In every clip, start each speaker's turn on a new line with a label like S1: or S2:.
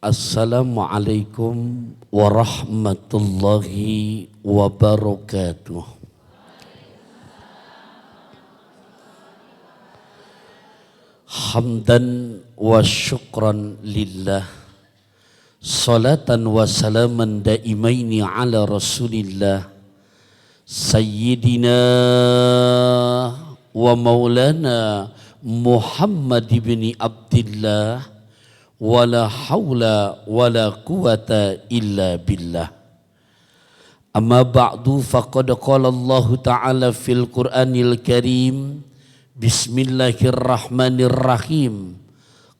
S1: Assalamualaikum warahmatullahi wabarakatuh. Hamdan wa syukran lillah, salatan wa salaman daimaini ala rasulillah, sayyidina wa maulana Muhammad ibn Abdillah, wala hawla wala quwata illa billah. Amma ba'du, faqad qala Allah ta'ala fil Qur'anil Karim, bismillahirrahmanirrahim,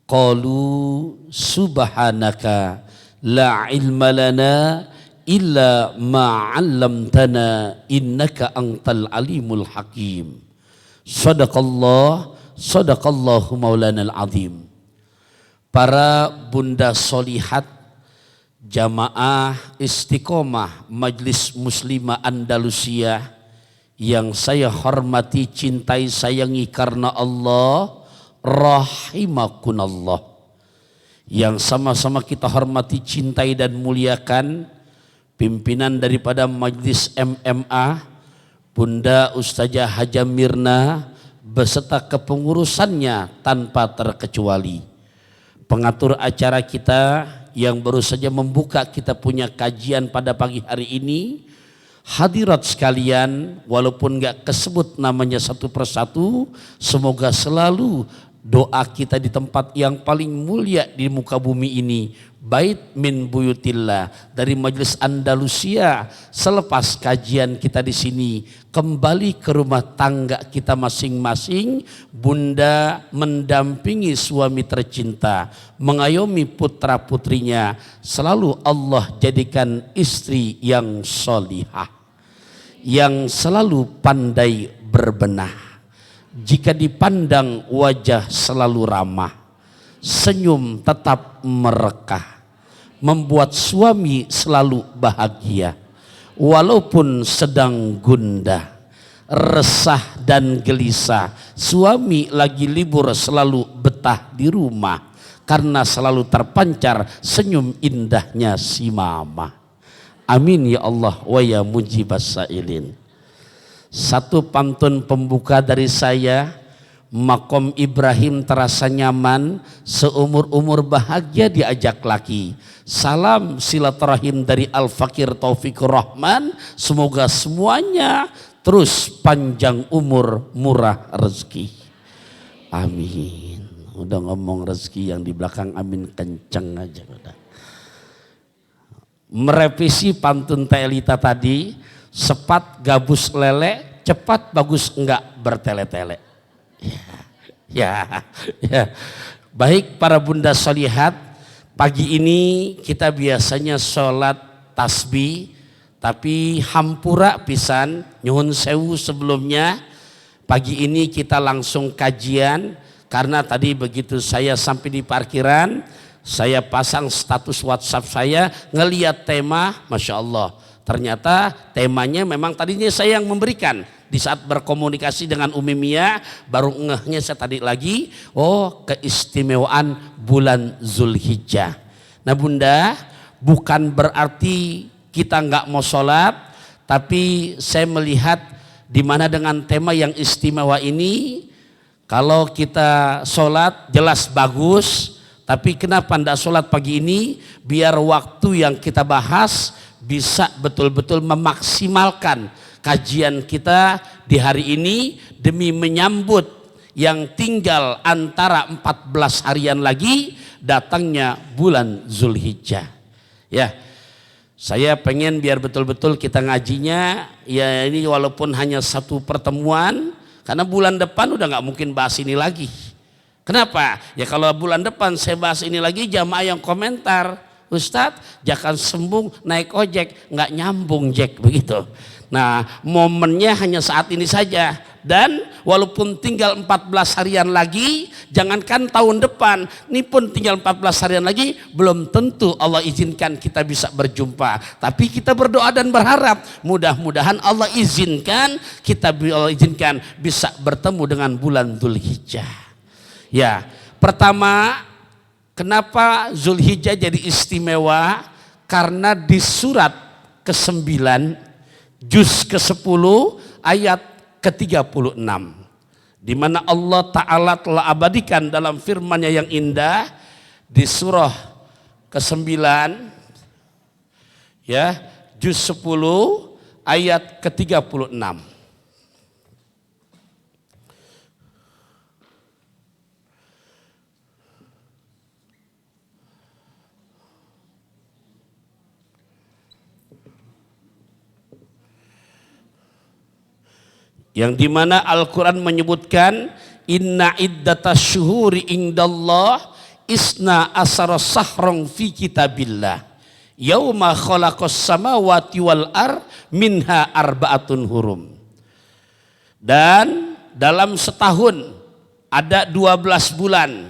S1: qalu subhanaka la ilma lana illa ma 'allamtana innaka antal alimul hakim. Sadaqallahu maulanal azim. Para bunda solihat, jamaah istiqomah Majlis Muslimah Andalusia yang saya hormati, cintai, sayangi karena Allah, rahimakunallah. Yang sama-sama kita hormati, cintai dan muliakan pimpinan daripada Majlis MMA, Bunda Ustazah Haja Mirna beserta kepengurusannya tanpa terkecuali. Pengatur acara kita yang baru saja membuka kita punya kajian pada pagi hari ini, hadirat sekalian, walaupun gak kesebut namanya satu persatu, semoga selalu doa kita di tempat yang paling mulia di muka bumi ini, bait min buyutillah, dari Majelis Andalusia. Selepas kajian kita di sini, kembali ke rumah tangga kita masing-masing. Bunda mendampingi suami tercinta, mengayomi putra putrinya, selalu Allah jadikan istri yang solihah, yang selalu pandai berbenah. Jika dipandang wajah selalu ramah, senyum tetap merekah, membuat suami selalu bahagia. Walaupun sedang gundah, resah dan gelisah, suami lagi libur selalu betah di rumah, karena selalu terpancar senyum indahnya si mama. Amin ya Allah wa ya mujibas sailin. Satu pantun pembuka dari saya, makom Ibrahim terasa nyaman, seumur-umur bahagia diajak laki. Salam silaturahim dari Al-Fakir Taufikur Rahman, semoga semuanya terus panjang umur, murah rezeki. Amin. Udah ngomong rezeki yang di belakang amin kenceng aja udah. Merevisi pantun Teh Elita tadi, sepat gabus lele, cepat bagus enggak bertele-tele. Ya. Baik para bunda solihat, pagi ini kita biasanya sholat tasbih, tapi hampura pisan, nyuhun sewu sebelumnya. Pagi ini kita langsung kajian, karena tadi begitu saya sampai di parkiran, saya pasang status WhatsApp saya, ngeliat tema, Masya Allah. Ternyata temanya memang tadinya saya yang memberikan. Di saat berkomunikasi dengan Umi Mia, baru ngehnya saya tadi lagi, oh keistimewaan bulan Zulhijjah. Nah bunda, bukan berarti kita nggak mau sholat, tapi saya melihat di mana dengan tema yang istimewa ini, kalau kita sholat jelas bagus, tapi kenapa ndak sholat pagi ini? Biar waktu yang kita bahas bisa betul-betul memaksimalkan kajian kita di hari ini, demi menyambut yang tinggal antara 14 harian lagi datangnya bulan Zulhijjah. Ya, saya pengen biar betul-betul kita ngajinya ya ini walaupun hanya satu pertemuan, karena bulan depan udah nggak mungkin bahas ini lagi. Kenapa? Ya kalau bulan depan saya bahas ini lagi, jamaah yang komentar, Ustadz jangan sembung naik ojek, nggak nyambung Jack begitu. Nah momennya hanya saat ini saja, dan walaupun tinggal 14 harian lagi, jangankan tahun depan, ini pun tinggal 14 harian lagi, belum tentu Allah izinkan kita bisa berjumpa. Tapi kita berdoa dan berharap mudah-mudahan Allah izinkan kita bisa bertemu dengan bulan Dzulhijjah. Ya, pertama Kenapa Zulhijjah jadi istimewa? Karena di surat ke-9 juz ke-10 ayat ke-36 di mana Allah Ta'ala telah abadikan dalam firman-Nya yang indah di surah ke-9 ya, juz 10 ayat ke-36. Yang dimana Al-Quran menyebutkan inna iddatas syuhuri indallah isna asara sahrong fi kitabillah yauma khalaqas samawati wal ar minha arba'atun hurum. Dan dalam setahun ada 12 bulan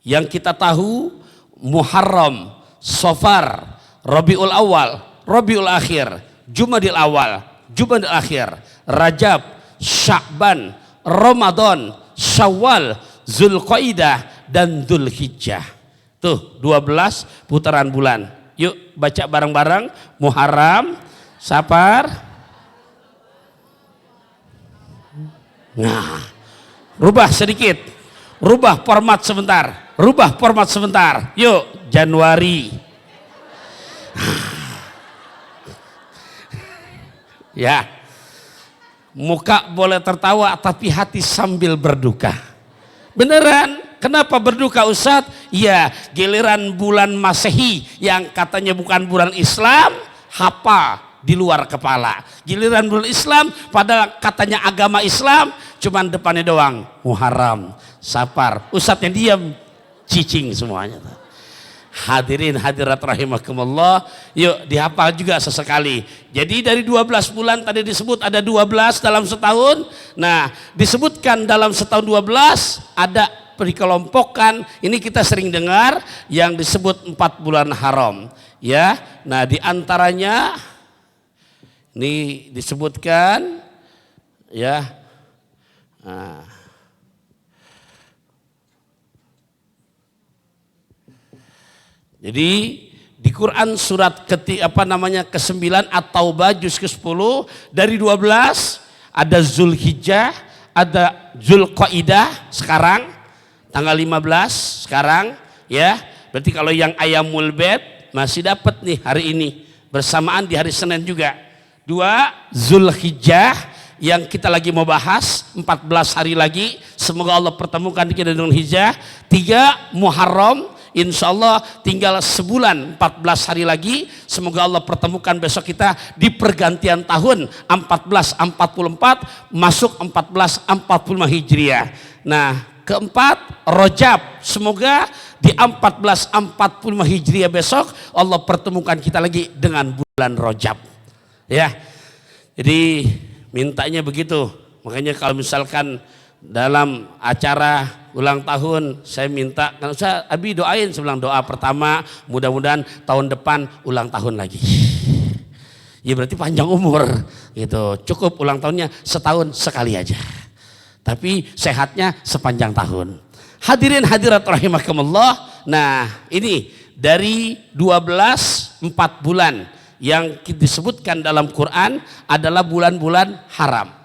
S1: yang kita tahu: Muharram, Safar, Rabiul Awal, Rabiul Akhir, Jumadil Awal, Jumadil Akhir, Rajab, Sya'ban, Ramadan, Syawal, Zulqaidah dan Zulhijjah. Tuh 12 putaran bulan. Yuk baca bareng-bareng. Muharram, Safar. Nah, rubah sedikit. Rubah format sebentar. Rubah format sebentar. Yuk, Januari. Ya. Muka boleh tertawa tapi hati sambil berduka. Beneran? Kenapa berduka Ustadz? Ya, giliran bulan Masehi yang katanya bukan bulan Islam, hafal di luar kepala. Giliran bulan Islam padahal katanya agama Islam, cuman depannya doang Muharram, Safar. Ustadznya diam, cicing semuanya. Hadirin hadirat rahimakumullah, yuk dihafal juga sesekali. Jadi dari 12 bulan tadi disebut ada 12 dalam setahun. Nah, disebutkan dalam setahun 12 ada dikelompokkan, ini kita sering dengar yang disebut 4 bulan haram. Ya, nah diantaranya ini disebutkan ya. Nah, jadi di Quran surat ke-9 At-Taubah juz ke-10 dari 12 ada Zulhijjah, ada Zulqaidah sekarang tanggal 15 sekarang ya. Berarti kalau yang Ayamul Bait masih dapat nih hari ini bersamaan di hari Senin juga. 2 Zulhijjah yang kita lagi mau bahas 14 hari lagi, semoga Allah pertemukan kita dengan Hijjah. 3 Muharram, insya Allah tinggal sebulan 14 hari lagi, semoga Allah pertemukan besok kita di pergantian tahun 1444 masuk 1445 Hijriah. Nah, keempat Rajab, semoga di 1445 Hijriah besok Allah pertemukan kita lagi dengan bulan Rajab ya. Jadi mintanya begitu. Makanya kalau misalkan dalam acara ulang tahun saya minta, kan Ustaz Abi doain, saya bilang doa pertama mudah-mudahan tahun depan ulang tahun lagi. Ya berarti panjang umur gitu. Cukup ulang tahunnya setahun sekali aja, tapi sehatnya sepanjang tahun. Hadirin hadirat rahimakumullah. Nah, ini dari 12 4 bulan yang disebutkan dalam Quran adalah bulan-bulan haram.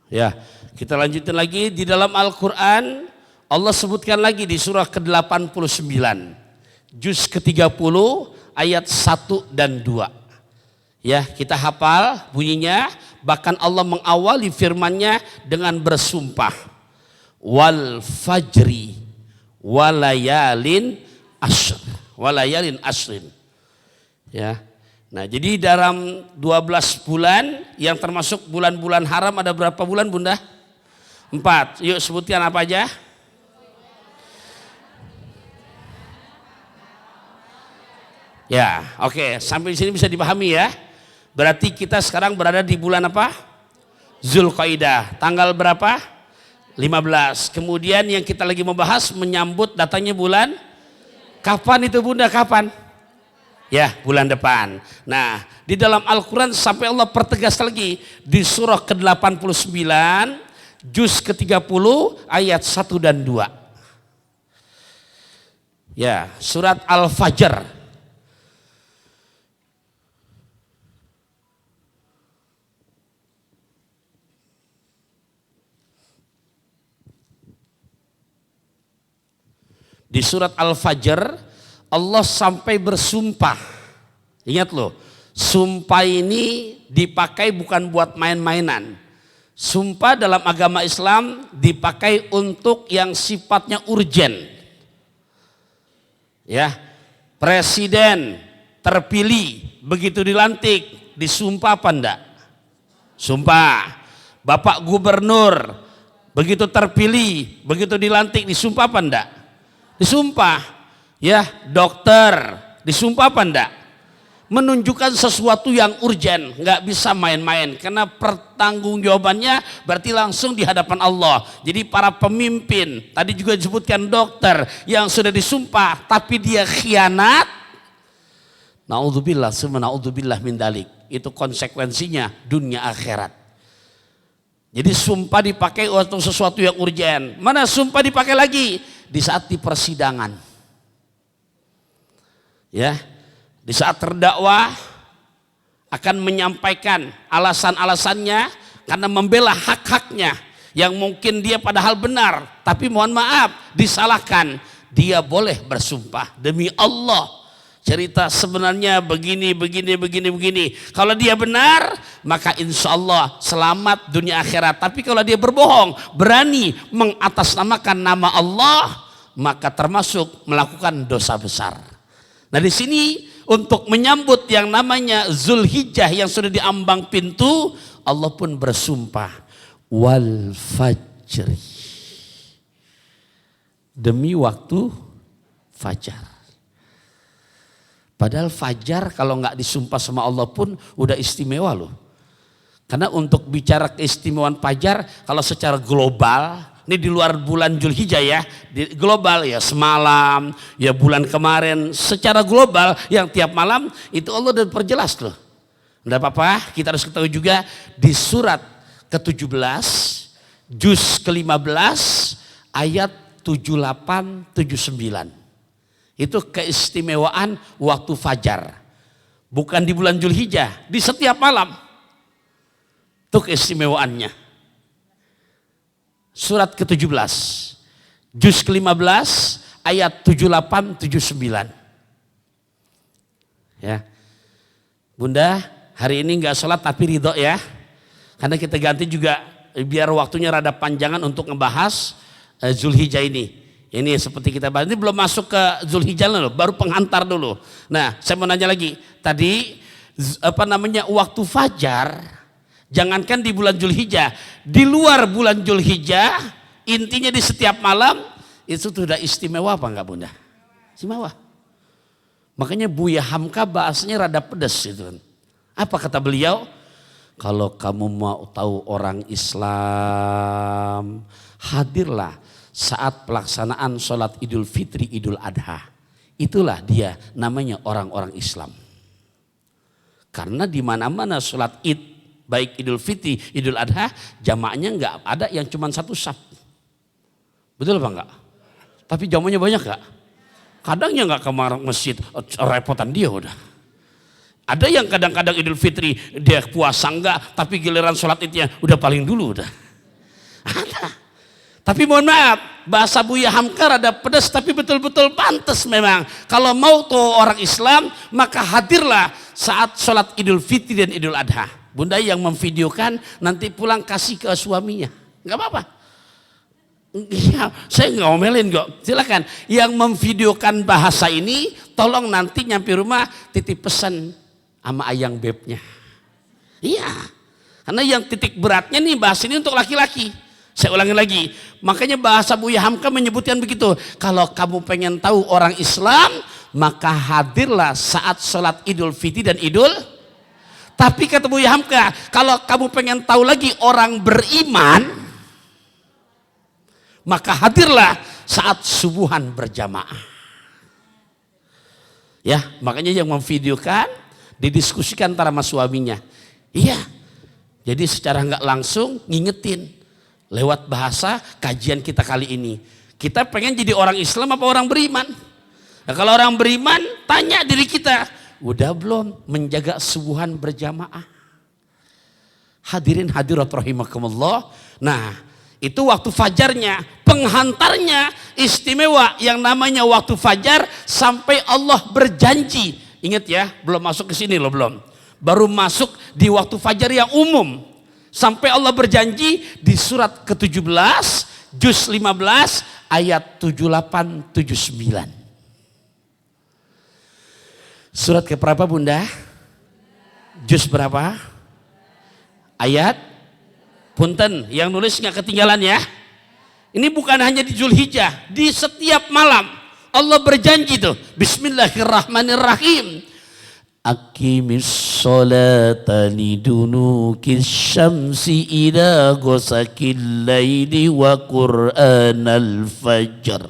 S1: Ya, kita lanjutin lagi di dalam Al-Quran. Allah sebutkan lagi di surah ke-89, juz ke-30 ayat 1 dan 2. Ya, kita hafal bunyinya, bahkan Allah mengawali firman-Nya dengan bersumpah. Wal fajri walayalin ashr. Walayalin ashrin. Ya. Nah, jadi dalam 12 bulan yang termasuk bulan-bulan haram ada berapa bulan, Bunda? 4. Yuk sebutkan apa aja? Ya, oke. Sampai di sini bisa dipahami ya. Berarti kita sekarang berada di bulan apa? Zulqaidah. Tanggal berapa? 15. Kemudian yang kita lagi membahas menyambut datangnya bulan. Kapan itu, Bunda? Kapan? Ya, bulan depan. Nah, di dalam Al-Quran sampai Allah pertegas lagi di surah ke-89 juz ke-30 ayat 1 dan 2. Ya, surat Al-Fajr. Di surat Al-Fajr Allah sampai bersumpah. Ingat loh, sumpah ini dipakai bukan buat main-mainan. Sumpah dalam agama Islam dipakai untuk yang sifatnya urgen. Ya, presiden terpilih begitu dilantik disumpah apa enggak? Sumpah. Bapak gubernur begitu terpilih begitu dilantik disumpah apa enggak? Disumpah. Ya, dokter disumpah apa enggak? Menunjukkan sesuatu yang urgen, nggak bisa main-main karena pertanggungjawabannya berarti langsung di hadapan Allah. Jadi para pemimpin, tadi juga disebutkan dokter yang sudah disumpah tapi dia khianat, naudzubillah summa naudzubillah min dalik. Itu konsekuensinya dunia akhirat. Jadi sumpah dipakai untuk sesuatu yang urgen. Mana sumpah dipakai lagi? Di saat di persidangan. Ya, di saat terdakwa akan menyampaikan alasan-alasannya karena membela hak-haknya yang mungkin dia padahal benar, tapi mohon maaf disalahkan. Dia boleh bersumpah demi Allah. Cerita sebenarnya begini. Kalau dia benar, maka insya Allah selamat dunia akhirat. Tapi kalau dia berbohong, berani mengatasnamakan nama Allah, maka termasuk melakukan dosa besar. Nah di sini untuk menyambut yang namanya Zulhijjah yang sudah diambang pintu, Allah pun bersumpah wal fajri, demi waktu fajar. Padahal fajar kalau nggak disumpah sama Allah pun udah istimewa loh. Karena untuk bicara keistimewaan fajar kalau secara global, ini di luar bulan Zulhijjah ya, di global ya semalam, ya bulan kemarin, secara global yang tiap malam itu Allah udah perjelas loh. Enggak apa-apa, kita harus ketahui juga di surat ke-17, juz ke-15 ayat 78 79. Itu keistimewaan waktu fajar. Bukan di bulan Zulhijjah, di setiap malam. Itu keistimewaannya. Surat ke-17, juz ke-15 ayat 78 79. Ya. Bunda, hari ini enggak sholat tapi ridho ya. Karena kita ganti juga biar waktunya rada panjangan untuk ngebahas Zulhijjah ini. Ini seperti kita bahas, ini belum masuk ke Zulhijjah loh, baru penghantar dulu. Nah, saya mau nanya lagi. Tadi waktu fajar, jangankan di bulan Zulhijjah, di luar bulan Zulhijjah, intinya di setiap malam itu sudah istimewa apa enggak, Bunda? Istimewa. Makanya Buya Hamka bahasanya rada pedas itu. Apa kata beliau? Kalau kamu mau tahu orang Islam, hadirlah saat pelaksanaan sholat Idul Fitri, Idul Adha. Itulah dia namanya orang-orang Islam. Karena di mana-mana sholat Id, baik Idul Fitri, Idul Adha, jamaahnya nggak ada yang cuma satu saf. Betul apa enggak? Tapi jamaahnya banyak nggak? Kadangnya nggak ke masjid, repotan dia udah. Ada yang kadang-kadang Idul Fitri dia puasa enggak, tapi giliran sholat Idnya udah paling dulu udah. Ada. Tapi mohon maaf, bahasa Buya Hamka rada pedas tapi betul-betul pantas memang. Kalau mau tuh orang Islam, maka hadirlah saat sholat Idul Fitri dan Idul Adha. Bunda yang memvideokan nanti pulang kasih ke suaminya. Nggak apa-apa. Ya, saya nggak ngomelin kok. Silakan. Yang memvideokan bahasa ini, tolong nanti nyampe rumah titip pesan sama ayang bebnya. Iya. Karena yang titik beratnya nih bahasa ini untuk laki-laki. Saya ulangi lagi, makanya bahasa Buya Hamka menyebutkan begitu. Kalau kamu pengen tahu orang Islam, maka hadirlah saat sholat Idul Fitri dan Idul. Tapi kata Buya Hamka, kalau kamu pengen tahu lagi orang beriman, maka hadirlah saat subuhan berjamaah. Ya, makanya yang memvideokan didiskusikan antara mas suaminya. Iya, jadi secara nggak langsung ngingetin. Lewat bahasa kajian kita kali ini. Kita pengen jadi orang Islam apa orang beriman? Nah, kalau orang beriman, tanya diri kita. Udah belum menjaga subuhan berjamaah? Hadirin hadirat rahimakumullah. Nah, itu waktu fajarnya. Penghantarnya istimewa yang namanya waktu fajar sampai Allah berjanji. Ingat ya, belum masuk ke sini loh belum. Baru masuk di waktu fajar yang umum. Sampai Allah berjanji di surat ke-17, juz 15, ayat 78-79. Surat ke berapa Bunda? Juz berapa? Ayat? Punten, yang nulis nggak ketinggalan ya. Ini bukan hanya di Zulhijjah, di setiap malam. Allah berjanji tuh, Bismillahirrahmanirrahim. Aqimis sholata lidunukis syamsi ila ghasaqil laili wa qur'anal fajr.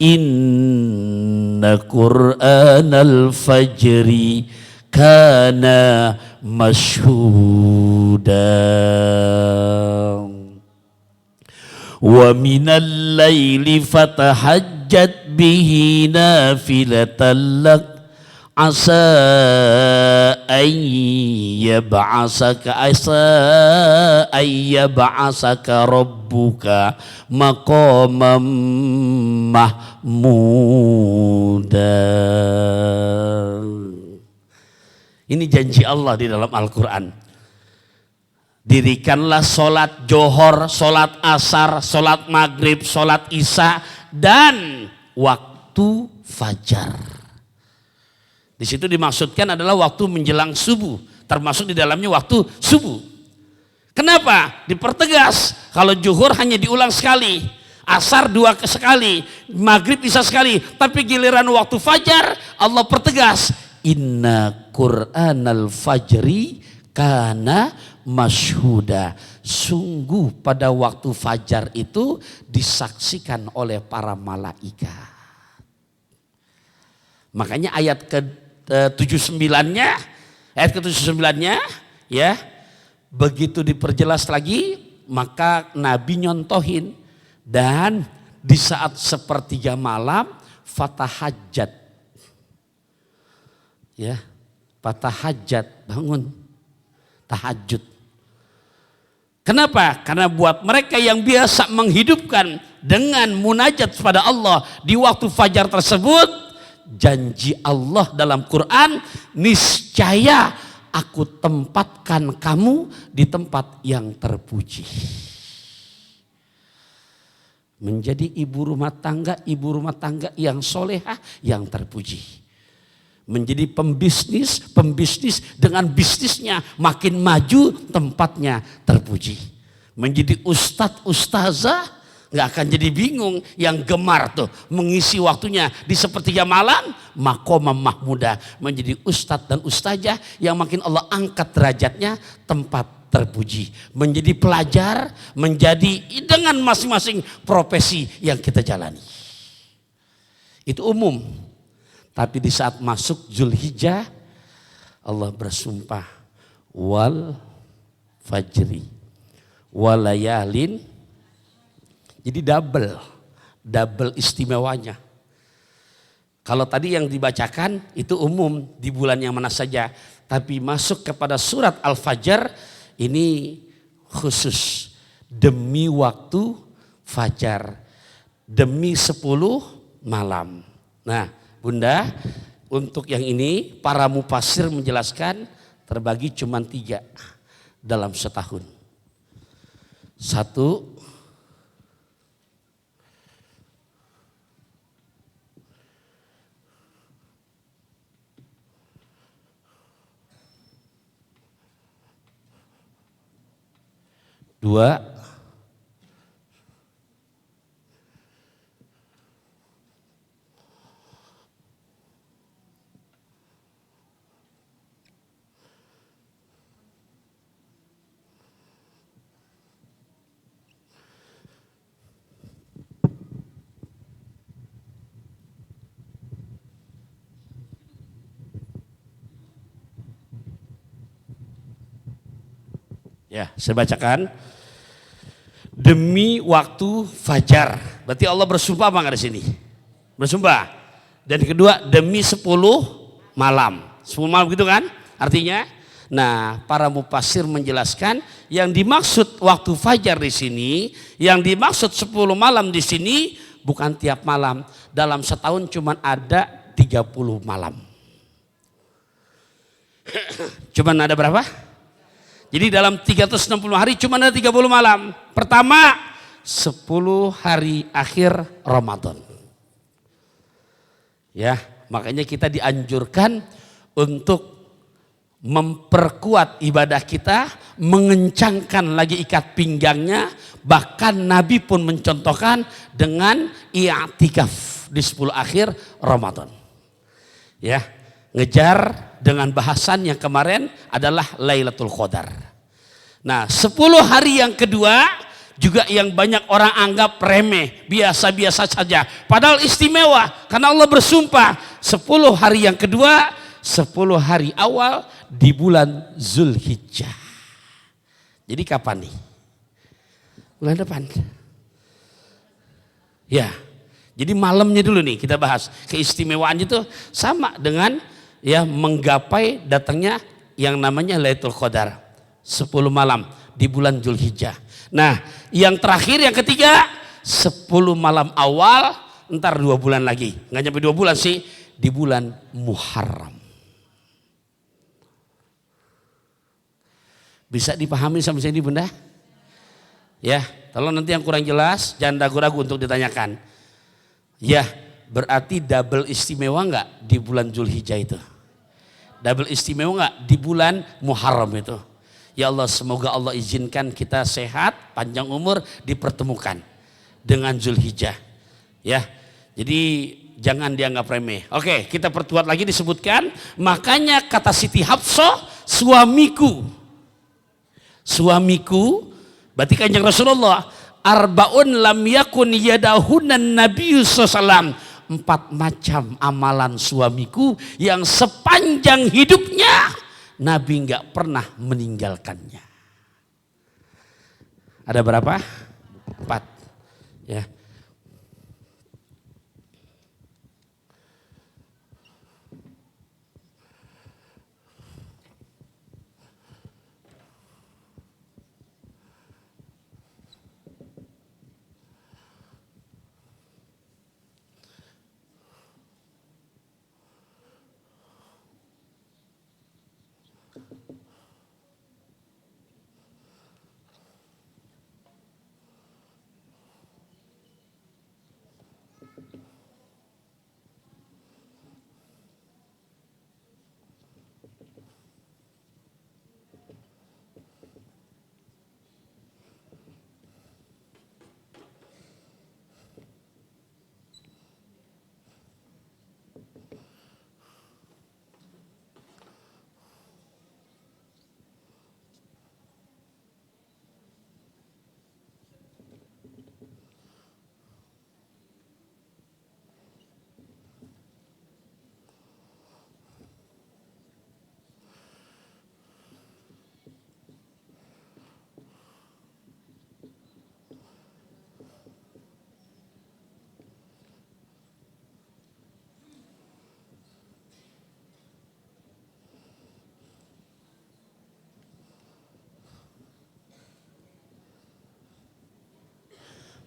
S1: Inna qur'anal fajri kana mashhuda. Wa minal laili fatahajjat bihi nafilatan lak. Asa ayyab'asaka rabbuka maqamam mahmuda. Ini janji Allah di dalam Al-Quran. Dirikanlah sholat johor, sholat asar, sholat maghrib, sholat isya dan waktu fajar. Di situ dimaksudkan adalah waktu menjelang subuh, termasuk di dalamnya waktu subuh. Kenapa? Dipertegas. Kalau zuhur hanya diulang sekali, asar 2 sekali, maghrib bisa sekali. Tapi giliran waktu fajar Allah pertegas. Inna Qur'anal fajri kana masyhuda. Sungguh pada waktu fajar itu disaksikan oleh para malaikat. Makanya ayat ke-79-nya, ayat ke-79-nya ya, begitu diperjelas lagi, maka Nabi nyontohin dan di saat sepertiga malam fatahajjat. Ya, fatahajjat, bangun tahajud. Kenapa? Karena buat mereka yang biasa menghidupkan dengan munajat kepada Allah di waktu fajar tersebut, janji Allah dalam Quran, niscaya aku tempatkan kamu di tempat yang terpuji. Menjadi ibu rumah tangga yang solehah, yang terpuji. Menjadi pembisnis dengan bisnisnya makin maju, tempatnya terpuji. Menjadi ustazah, nggak akan jadi bingung, yang gemar tuh mengisi waktunya di sepertiga malam, maqamam mahmuda, menjadi ustadz dan ustazah yang makin Allah angkat derajatnya, tempat terpuji. Menjadi pelajar, menjadi dengan masing-masing profesi yang kita jalani. Itu umum. Tapi di saat masuk Zulhijjah, Allah bersumpah wal fajri walayalin. Jadi double istimewanya. Kalau tadi yang dibacakan itu umum di bulan yang mana saja. Tapi masuk kepada surat Al-Fajr ini khusus. demi waktu fajar, demi 10 malam. Nah Bunda, untuk yang ini para mufasir menjelaskan terbagi cuma 3 dalam setahun. 1, 2, 'Ya, saya bacakan. Demi waktu fajar. Berarti Allah bersumpah apa enggak di sini? Bersumpah. Dan kedua, demi 10 malam. 10 malam gitu kan? Artinya, nah, para mufasir menjelaskan yang dimaksud waktu fajar di sini, yang dimaksud 10 malam di sini bukan tiap malam. Dalam setahun cuma ada 30 malam. Cuman ada berapa? Jadi dalam 360 hari cuma ada 30 malam. Pertama, 10 hari akhir Ramadan. Ya, makanya kita dianjurkan untuk memperkuat ibadah kita, mengencangkan lagi ikat pinggangnya, bahkan Nabi pun mencontohkan dengan i'tikaf di 10 akhir Ramadan. Ya, ngejar dengan bahasan yang kemarin adalah Lailatul Qadar. Nah 10 hari yang kedua juga yang banyak orang anggap remeh, biasa-biasa saja. Padahal istimewa karena Allah bersumpah 10 hari yang kedua, 10 hari awal di bulan Zulhijjah. Jadi kapan nih? Bulan depan. Ya, jadi malamnya dulu nih kita bahas. Keistimewaannya itu sama dengan ya menggapai datangnya yang namanya Lailatul Qadar 10 malam di bulan Zulhijjah. Nah yang terakhir yang ketiga 10 malam awal, ntar 2 bulan lagi, nggak nyampe 2 bulan sih, di bulan Muharram. Bisa dipahami sampai sini Bunda? Ya, kalau nanti yang kurang jelas jangan ragu-ragu untuk ditanyakan. Ya, berarti double istimewa nggak di bulan Zulhijjah itu? Double istimewa nggak di bulan Muharram itu? Ya Allah, semoga Allah izinkan kita sehat, panjang umur, dipertemukan dengan Zulhijjah. Ya, jadi jangan dianggap remeh. Oke, kita perkuat lagi disebutkan. Makanya kata Siti Hafsah, suamiku, berarti kanjeng Rasulullah, arbaun lam yakun yadahunan Nabi sallallahu 4 macam amalan suamiku yang sepanjang hidupnya Nabi nggak pernah meninggalkannya. Ada berapa? 4. Ya.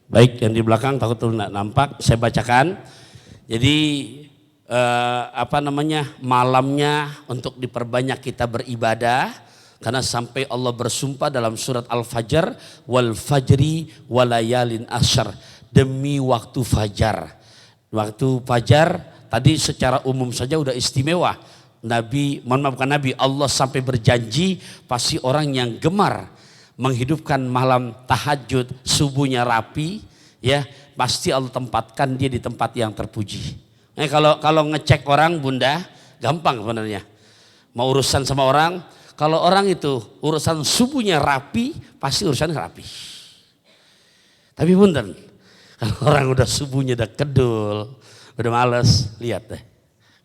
S1: Baik, yang di belakang takut tidak nampak, saya bacakan. Jadi malamnya untuk diperbanyak kita beribadah, karena sampai Allah bersumpah dalam surat Al-Fajr, wal fajri walayalin asyr, demi waktu fajar. Waktu fajar tadi secara umum saja udah istimewa. Allah sampai berjanji pasti orang yang gemar menghidupkan malam tahajud, subuhnya rapi, ya pasti Allah tempatkan dia di tempat yang terpuji. Kalau ngecek orang Bunda gampang sebenarnya. Mau urusan sama orang, kalau orang itu urusan subuhnya rapi, pasti urusannya rapi. Tapi punten, kalau orang udah subuhnya udah kedul, udah males, lihat deh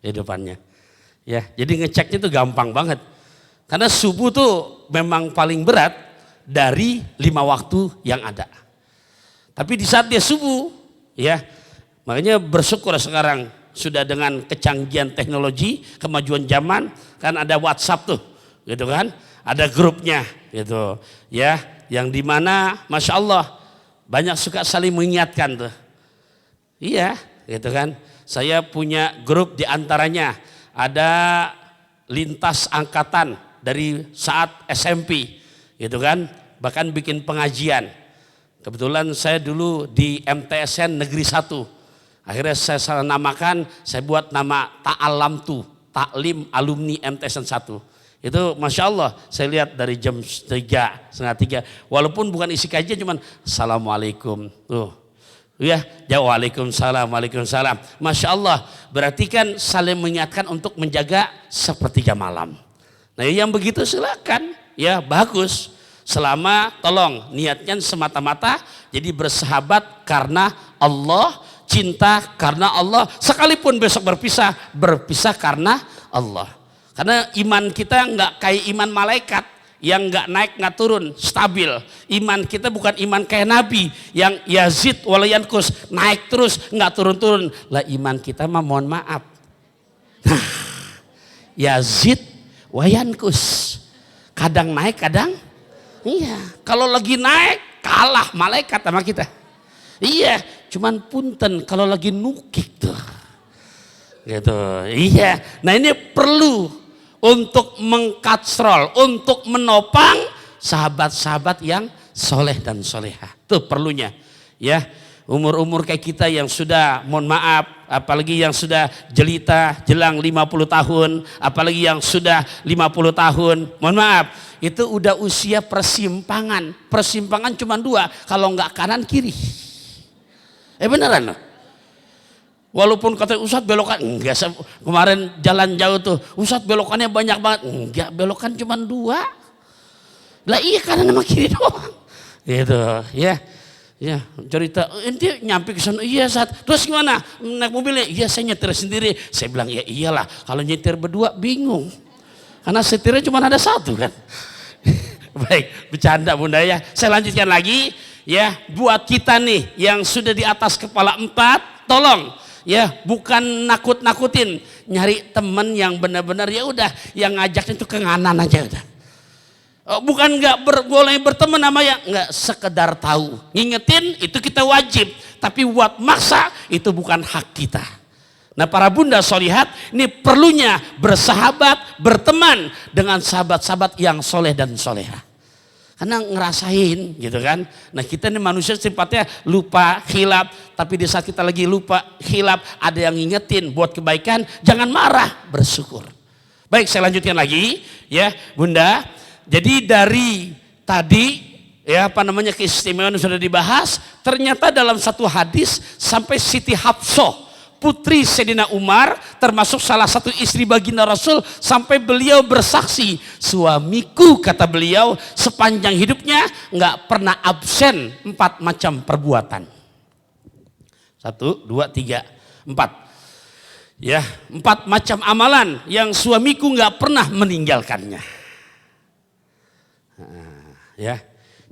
S1: di depannya. Ya, jadi ngeceknya itu gampang banget. Karena subuh tuh memang paling berat dari 5 waktu yang ada. Tapi di saat dia subuh, ya makanya bersyukur sekarang sudah dengan kecanggihan teknologi, kemajuan zaman, kan ada WhatsApp tuh, gitu kan, ada grupnya, gitu, ya, yang dimana, masya Allah, banyak suka saling mengingatkan tuh, iya, gitu kan. Saya punya grup diantaranya ada lintas angkatan dari saat SMP, gitu kan, bahkan bikin pengajian. Kebetulan saya dulu di MTSN Negeri 1. Akhirnya saya salah namakan, saya buat nama Ta'alamtu, Taklim Alumni MTSN 1. Itu Masya Allah, saya lihat dari jam 3, setengah 3. Walaupun bukan isi kajian, cuman Assalamualaikum. Ya, Waalaikumsalam, Waalaikumsalam. Masya Allah, berarti kan saling mengingatkan untuk menjaga sepertiga malam. Nah yang begitu silakan, ya bagus. Selama tolong niatnya semata-mata jadi bersahabat karena Allah, cinta karena Allah, sekalipun besok berpisah karena Allah. Karena iman kita nggak kayak iman malaikat yang nggak naik nggak turun, stabil. Iman kita bukan iman kayak Nabi yang yazid walayankus, naik terus nggak turun-turun. Lah iman kita mah mohon maaf, nah, yazid wayankus, kadang naik kadang iya. Kalau lagi naik kalah malaikat sama kita. Iya, cuman punten kalau lagi nukik tuh. Gitu. Iya. Nah, ini perlu untuk mengkatrol, untuk menopang sahabat-sahabat yang soleh dan soleha. Itu perlunya. Ya, umur-umur kayak kita yang sudah, mohon maaf, apalagi yang sudah jelita jelang 50 tahun, apalagi yang sudah 50 tahun, mohon maaf, itu udah usia persimpangan. Persimpangan cuma 2, kalau enggak kanan kiri. Beneran loh. Walaupun kata Ustadz belokan, enggak, kemarin jalan jauh tuh, Ustadz belokannya banyak banget, enggak, belokan cuma 2. Lah iya kanan sama kiri doang. Gitu ya. Ya, cerita, ente nyampe ke sana, iya Ustadz. Terus gimana? Naik mobilnya? Iya saya nyetir sendiri. Saya bilang ya iyalah, kalau nyetir berdua bingung. Karena setirnya cuma ada 1 kan. Baik, bercanda Bunda ya. Saya lanjutkan lagi. Ya, buat kita nih yang sudah di atas kepala 4, tolong ya, bukan nakut-nakutin, nyari temen yang benar-benar ya udah yang ngajaknya itu kenganan aja udah. Bukan nggak boleh berteman sama yang nggak sekedar tahu, ngingetin itu kita wajib, tapi buat maksa itu bukan hak kita. Nah para bunda sholihat ini perlunya bersahabat, berteman dengan sahabat-sahabat yang soleh dan soleha. Karena ngerasain gitu kan. Nah kita ini manusia sifatnya lupa, khilaf. Tapi di saat kita lagi lupa, khilaf, ada yang ngingetin buat kebaikan, jangan marah, bersyukur. Baik, saya lanjutkan lagi ya Bunda. Jadi dari tadi ya keistimewaan sudah dibahas. Ternyata dalam satu hadis sampai Siti Hafsah putri Sayyidina Umar, termasuk salah satu istri baginda Rasul, sampai beliau bersaksi, suamiku kata beliau sepanjang hidupnya nggak pernah absen 4 macam perbuatan. 1, 2, 3, 4. Ya, 4 macam amalan yang suamiku nggak pernah meninggalkannya. Nah, ya.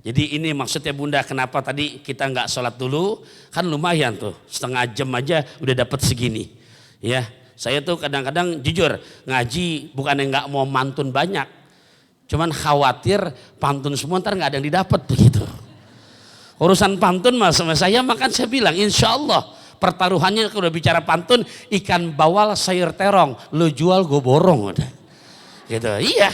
S1: Jadi ini maksudnya Bunda, kenapa tadi kita nggak sholat dulu, kan lumayan tuh, setengah jam aja udah dapat segini. Ya, saya tuh kadang-kadang jujur ngaji bukan yang nggak mau mantun banyak, cuman khawatir pantun semua ntar nggak ada yang didapat begitu. Urusan pantun mas sama saya, makan saya bilang insya Allah pertaruhannya kalau udah bicara pantun, ikan bawal sayur terong, lo jual gue borong udah. Gitu, iya.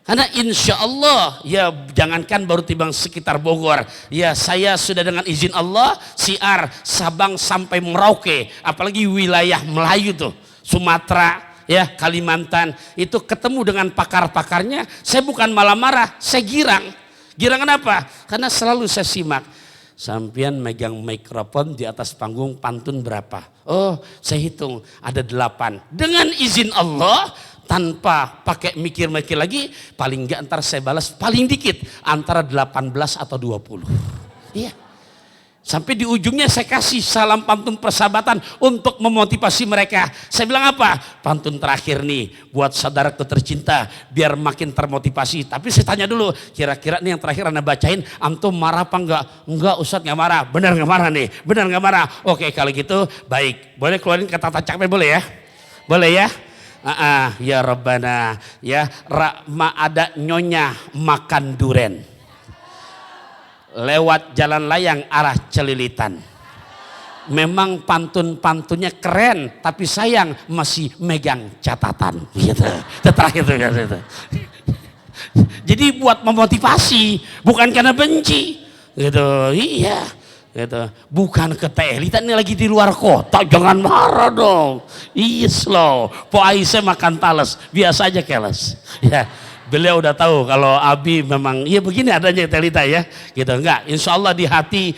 S1: Karena insya Allah ya jangankan baru timbang sekitar Bogor, ya saya sudah dengan izin Allah siar Sabang sampai Merauke, apalagi wilayah Melayu tuh, Sumatera, ya Kalimantan, itu ketemu dengan pakar-pakarnya, saya bukan malah marah, saya girang. Girang kenapa? Karena selalu saya simak. Sampian megang mikrofon di atas panggung pantun berapa? Oh saya hitung ada 8. Dengan izin Allah tanpa pakai mikir-mikir lagi, paling enggak ntar saya balas paling dikit antara 18 atau 20. Iya. Sampai di ujungnya saya kasih salam pantun persahabatan untuk memotivasi mereka. Saya bilang apa? Pantun terakhir nih buat saudaraku tercinta biar makin termotivasi. Tapi saya tanya dulu, kira-kira nih yang terakhir anda bacain, antum marah apa enggak? Enggak Ustadz nggak marah. Benar nggak marah nih? Benar nggak marah? Oke kalau gitu baik. Boleh keluarin kata-kata capek boleh ya? Boleh ya? Ya Rabbana ya Rahma ada nyonya makan duren lewat jalan layang arah Celilitan. Memang pantun-pantunnya keren, tapi sayang masih megang catatan. Gitu. Terakhir itu. Jadi buat memotivasi, bukan karena benci. Gitu, iya. Gitu. Bukan ke Teh Elita ini lagi di luar kota, jangan marah dong. Iya slow. Po Aisyah makan talas, biasa aja keles. Ya. Beliau udah tahu kalau Abi memang ya begini adanya Telita ya gitu. Enggak, insya Allah di hati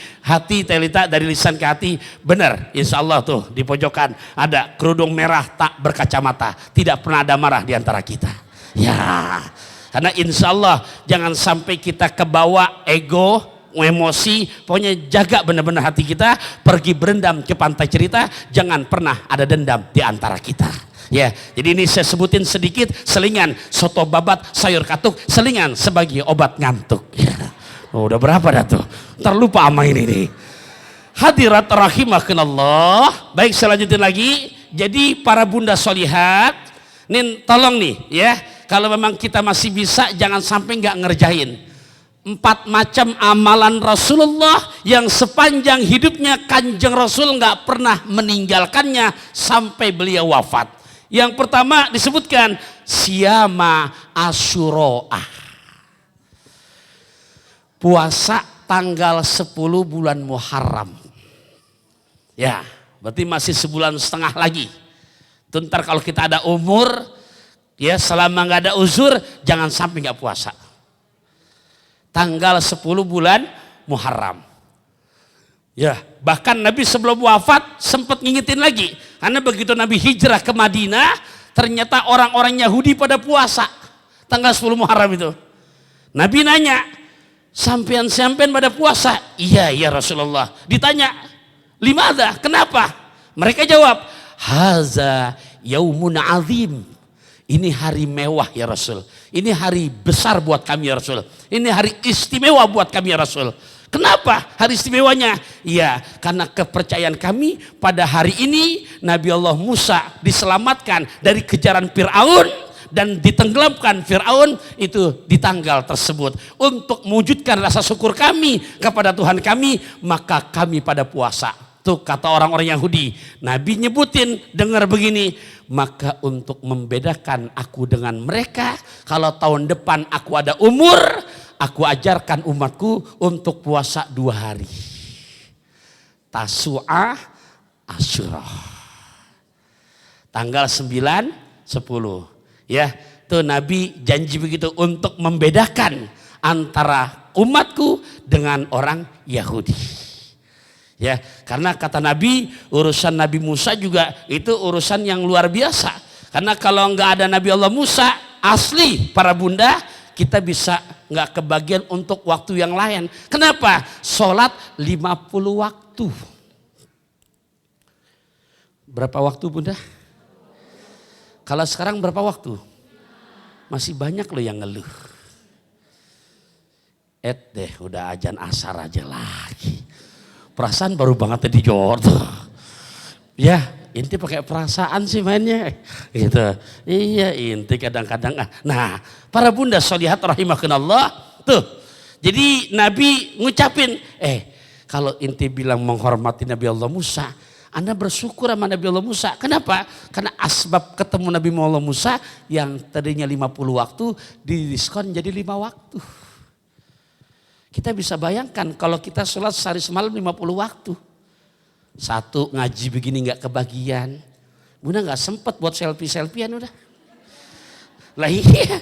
S1: Telita dari lisan ke hati benar, insya Allah tuh di pojokan ada kerudung merah tak berkacamata, tidak pernah ada marah di antara kita ya. Karena insya Allah jangan sampai kita kebawa ego, emosi, pokoknya jaga benar-benar hati kita, pergi berendam ke pantai cerita, jangan pernah ada dendam di antara kita. Ya, jadi ini saya sebutin sedikit selingan soto babat sayur katuk, selingan sebagai obat ngantuk. Ya. Oh, udah berapa dah tuh? Ntar lupa ama ini nih. Hadirat rahimakumullah. Baik, saya lanjutin lagi. Jadi para bunda solihat, nih tolong nih ya, kalau memang kita masih bisa jangan sampai nggak ngerjain 4 macam amalan Rasulullah yang sepanjang hidupnya Kanjeng Rasul nggak pernah meninggalkannya sampai beliau wafat. Yang pertama disebutkan Siyama Asyuroah, puasa tanggal 10 bulan Muharram. Ya, berarti masih sebulan setengah lagi. Ntar kalau kita ada umur, ya selama nggak ada uzur, jangan sampai nggak puasa. Tanggal 10 bulan Muharram. Ya, bahkan Nabi sebelum wafat sempat ngingetin lagi. Karena begitu Nabi hijrah ke Madinah, ternyata orang-orang Yahudi pada puasa tanggal 10 Muharram itu. Nabi nanya, sampean pada puasa? Iya, ya Rasulullah. Ditanya, limada? Kenapa? Mereka jawab, haza yaumun azim. Ini hari mewah ya Rasul. Ini hari besar buat kami ya Rasul. Ini hari istimewa buat kami ya Rasul. Kenapa hari istimewanya? Ya, karena kepercayaan kami pada hari ini Nabi Allah Musa diselamatkan dari kejaran Fir'aun dan ditenggelamkan Fir'aun itu di tanggal tersebut. Untuk mewujudkan rasa syukur kami kepada Tuhan kami, maka kami pada puasa. Tuh kata orang-orang Yahudi. Nabi nyebutin, dengar begini, maka untuk membedakan aku dengan mereka, kalau tahun depan aku ada umur, aku ajarkan umatku untuk puasa 2 hari. Tasu'ah, Asyurah. Tanggal 9, 10. Ya, tuh Nabi janji begitu untuk membedakan antara umatku dengan orang Yahudi. Ya, karena kata Nabi, urusan Nabi Musa juga itu urusan yang luar biasa. Karena kalau nggak ada Nabi Allah Musa, asli para bunda, kita bisa nggak kebagian untuk waktu yang lain. Kenapa? Sholat 50 waktu. Berapa waktu bunda? Kalau sekarang berapa waktu? Masih banyak loh yang ngeluh. Deh udah ajan asar aja lagi. Perasaan baru banget tadi Johor tuh. Ya, inti pakai perasaan sih mainnya. Gitu. Iya, inti kadang-kadang. Nah, para bunda sholihat rahimakumullah tuh. Jadi Nabi ngucapin, Kalau inti bilang menghormati Nabi Allah Musa, Anda bersyukur sama Nabi Allah Musa. Kenapa? Karena asbab ketemu Nabi Allah Musa yang tadinya 50 waktu didiskon jadi 5 waktu. Kita bisa bayangkan kalau kita sholat sehari semalam 50 waktu. Satu, ngaji begini gak kebagian. Bunda gak sempet buat selfie-selfiean udah. Lah iya.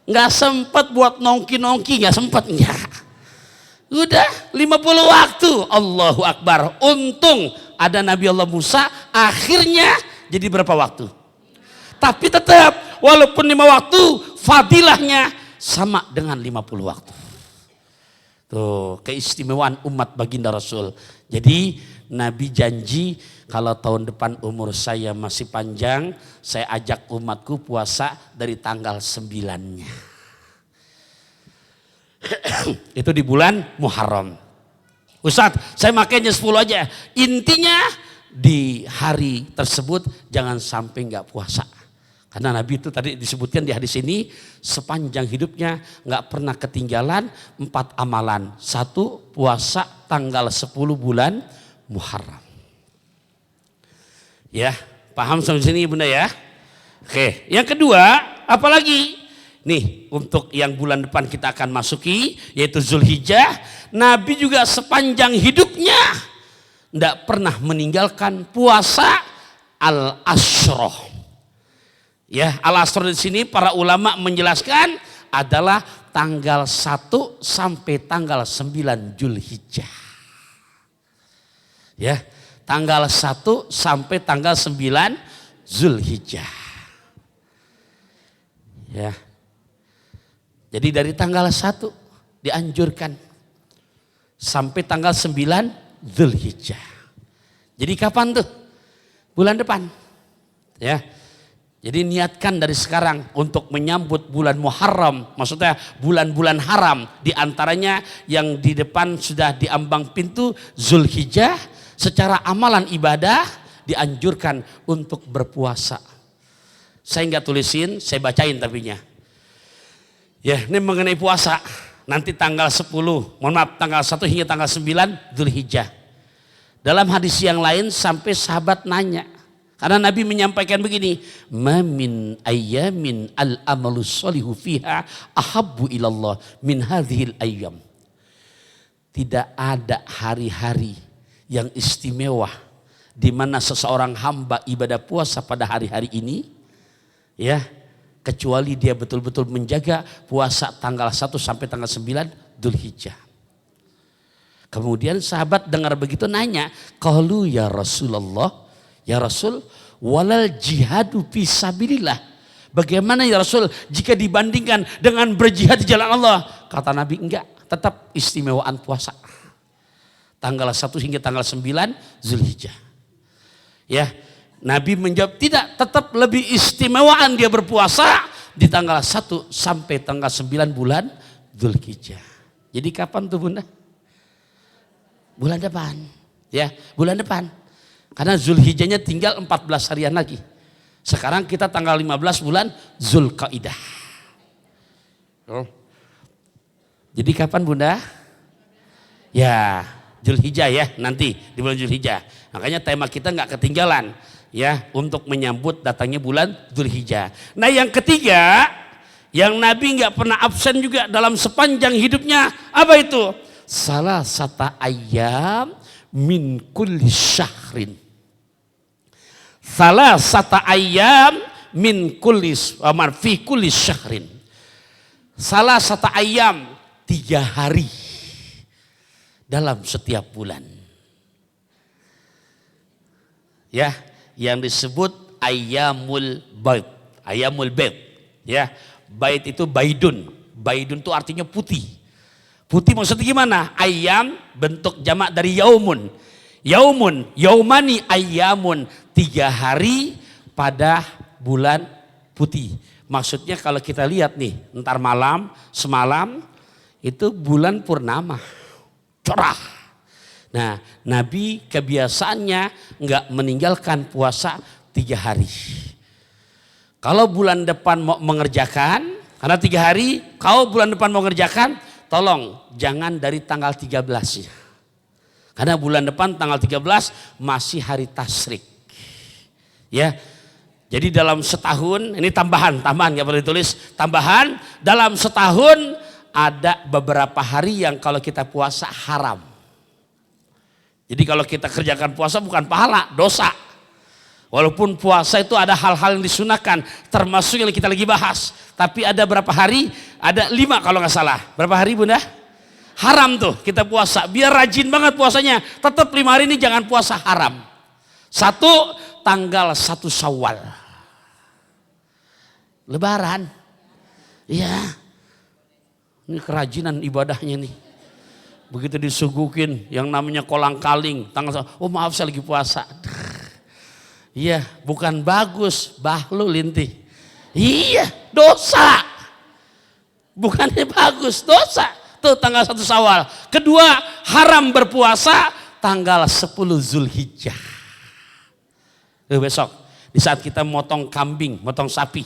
S1: Gak sempet buat nongki-nongki, gak sempet. Ya. Udah 50 waktu. Allahu Akbar. Untung ada Nabi Allah Musa, akhirnya jadi berapa waktu? Tapi tetap walaupun 5 waktu, fadilahnya sama dengan 50 waktu. Tuh, keistimewaan umat baginda Rasul. Jadi Nabi janji kalau tahun depan umur saya masih panjang, saya ajak umatku puasa dari tanggal 9-nya. Itu di bulan Muharram. Ustadz, saya makainya 10 aja. Intinya di hari tersebut jangan sampai nggak puasa. Karena Nabi itu tadi disebutkan di hadis ini sepanjang hidupnya nggak pernah ketinggalan 4 amalan. 1, puasa tanggal 10 bulan Muharram. Ya, paham sampai sini Bunda ya? Oke, yang kedua apalagi? Nih untuk yang bulan depan kita akan masuki yaitu Zulhijjah. Nabi juga sepanjang hidupnya nggak pernah meninggalkan puasa al-asroh. Ya, al-asroh di sini para ulama menjelaskan adalah tanggal 1 sampai tanggal 9 Zulhijjah. Ya, tanggal 1 sampai tanggal 9 Zulhijjah. Ya. Jadi dari tanggal 1 dianjurkan sampai tanggal 9 Zulhijjah. Jadi kapan tuh? Bulan depan. Ya. Jadi niatkan dari sekarang untuk menyambut bulan Muharram, maksudnya bulan-bulan haram, di antaranya yang di depan sudah diambang pintu Zulhijjah, secara amalan ibadah dianjurkan untuk berpuasa. Saya nggak tulisin, saya bacain tapinya. Ya, ini mengenai puasa, nanti tanggal 10, mohon maaf tanggal 1 hingga tanggal 9 Zulhijjah. Dalam hadis yang lain sampai sahabat nanya. Karena Nabi menyampaikan begini, "Ma min ayyamin al-amalu sholihu fiha ahabbu ilallah min hadhil ayyam." Tidak ada hari-hari yang istimewa di mana seseorang hamba ibadah puasa pada hari-hari ini, ya, kecuali dia betul-betul menjaga puasa tanggal 1 sampai tanggal 9 Dzulhijjah. Kemudian sahabat dengar begitu nanya, "Qalu ya Rasulullah, ya Rasul, walal jihadu fisabilillah." Bagaimana ya Rasul jika dibandingkan dengan berjihad di jalan Allah? Kata Nabi, enggak, tetap istimewaan puasa. Tanggal 1 hingga tanggal 9 Zulhijjah. Ya, Nabi menjawab tidak, tetap lebih istimewaan dia berpuasa di tanggal 1 sampai tanggal 9 bulan Zulhijjah. Jadi kapan tuh Bunda? Bulan depan. Ya, bulan depan. Karena Zulhijjahnya tinggal 14 harian lagi. Sekarang kita tanggal 15 bulan Zulqaidah. Oh. Jadi kapan Bunda? Ya, Zulhijjah ya, nanti di bulan Zulhijjah. Makanya tema kita nggak ketinggalan ya untuk menyambut datangnya bulan Zulhijjah. Nah yang ketiga, yang Nabi nggak pernah absen juga dalam sepanjang hidupnya, apa itu? Salah sata ayam min kulli syahrin. Salah sata ayam min kulli fi kulli syahrin. Salah sata ayam 3 hari dalam setiap bulan. Ya, yang disebut ayamul bait. Ayamul bait. Ya, bait itu baidun. Baidun itu artinya putih. Putih maksudnya gimana? Ayam bentuk jamak dari yaumun. Yaumun, yaumani ayamun, 3 hari pada bulan putih. Maksudnya kalau kita lihat nih, ntar malam, semalam itu bulan purnama, cerah. Nah, Nabi kebiasaannya nggak meninggalkan puasa 3 hari. Kalau bulan depan mau mengerjakan, karena 3 hari, kalau bulan depan mau mengerjakan, tolong jangan dari tanggal 13-nya. Karena bulan depan tanggal 13 masih hari tasyrik. Ya. Jadi dalam setahun, ini tambahan nggak perlu ditulis, tambahan dalam setahun ada beberapa hari yang kalau kita puasa haram. Jadi kalau kita kerjakan puasa bukan pahala, dosa. Walaupun puasa itu ada hal-hal yang disunahkan, termasuk yang kita lagi bahas. Tapi ada berapa hari? Ada 5 kalau nggak salah. Berapa hari Bunda? Haram tuh kita puasa, biar rajin banget puasanya. Tetap 5 hari ini jangan puasa haram. 1 tanggal 1 Syawal. Lebaran. Iya. Ini kerajinan ibadahnya nih. Begitu disuguhin yang namanya kolang-kaling, oh maaf saya lagi puasa. Iya, bukan bagus, bahlul inti. Iya, dosa. Bukannya bagus, dosa. Tuh tanggal 1 Syawal. Kedua, haram berpuasa tanggal 10 Zulhijjah. Besok, di saat kita motong kambing, motong sapi.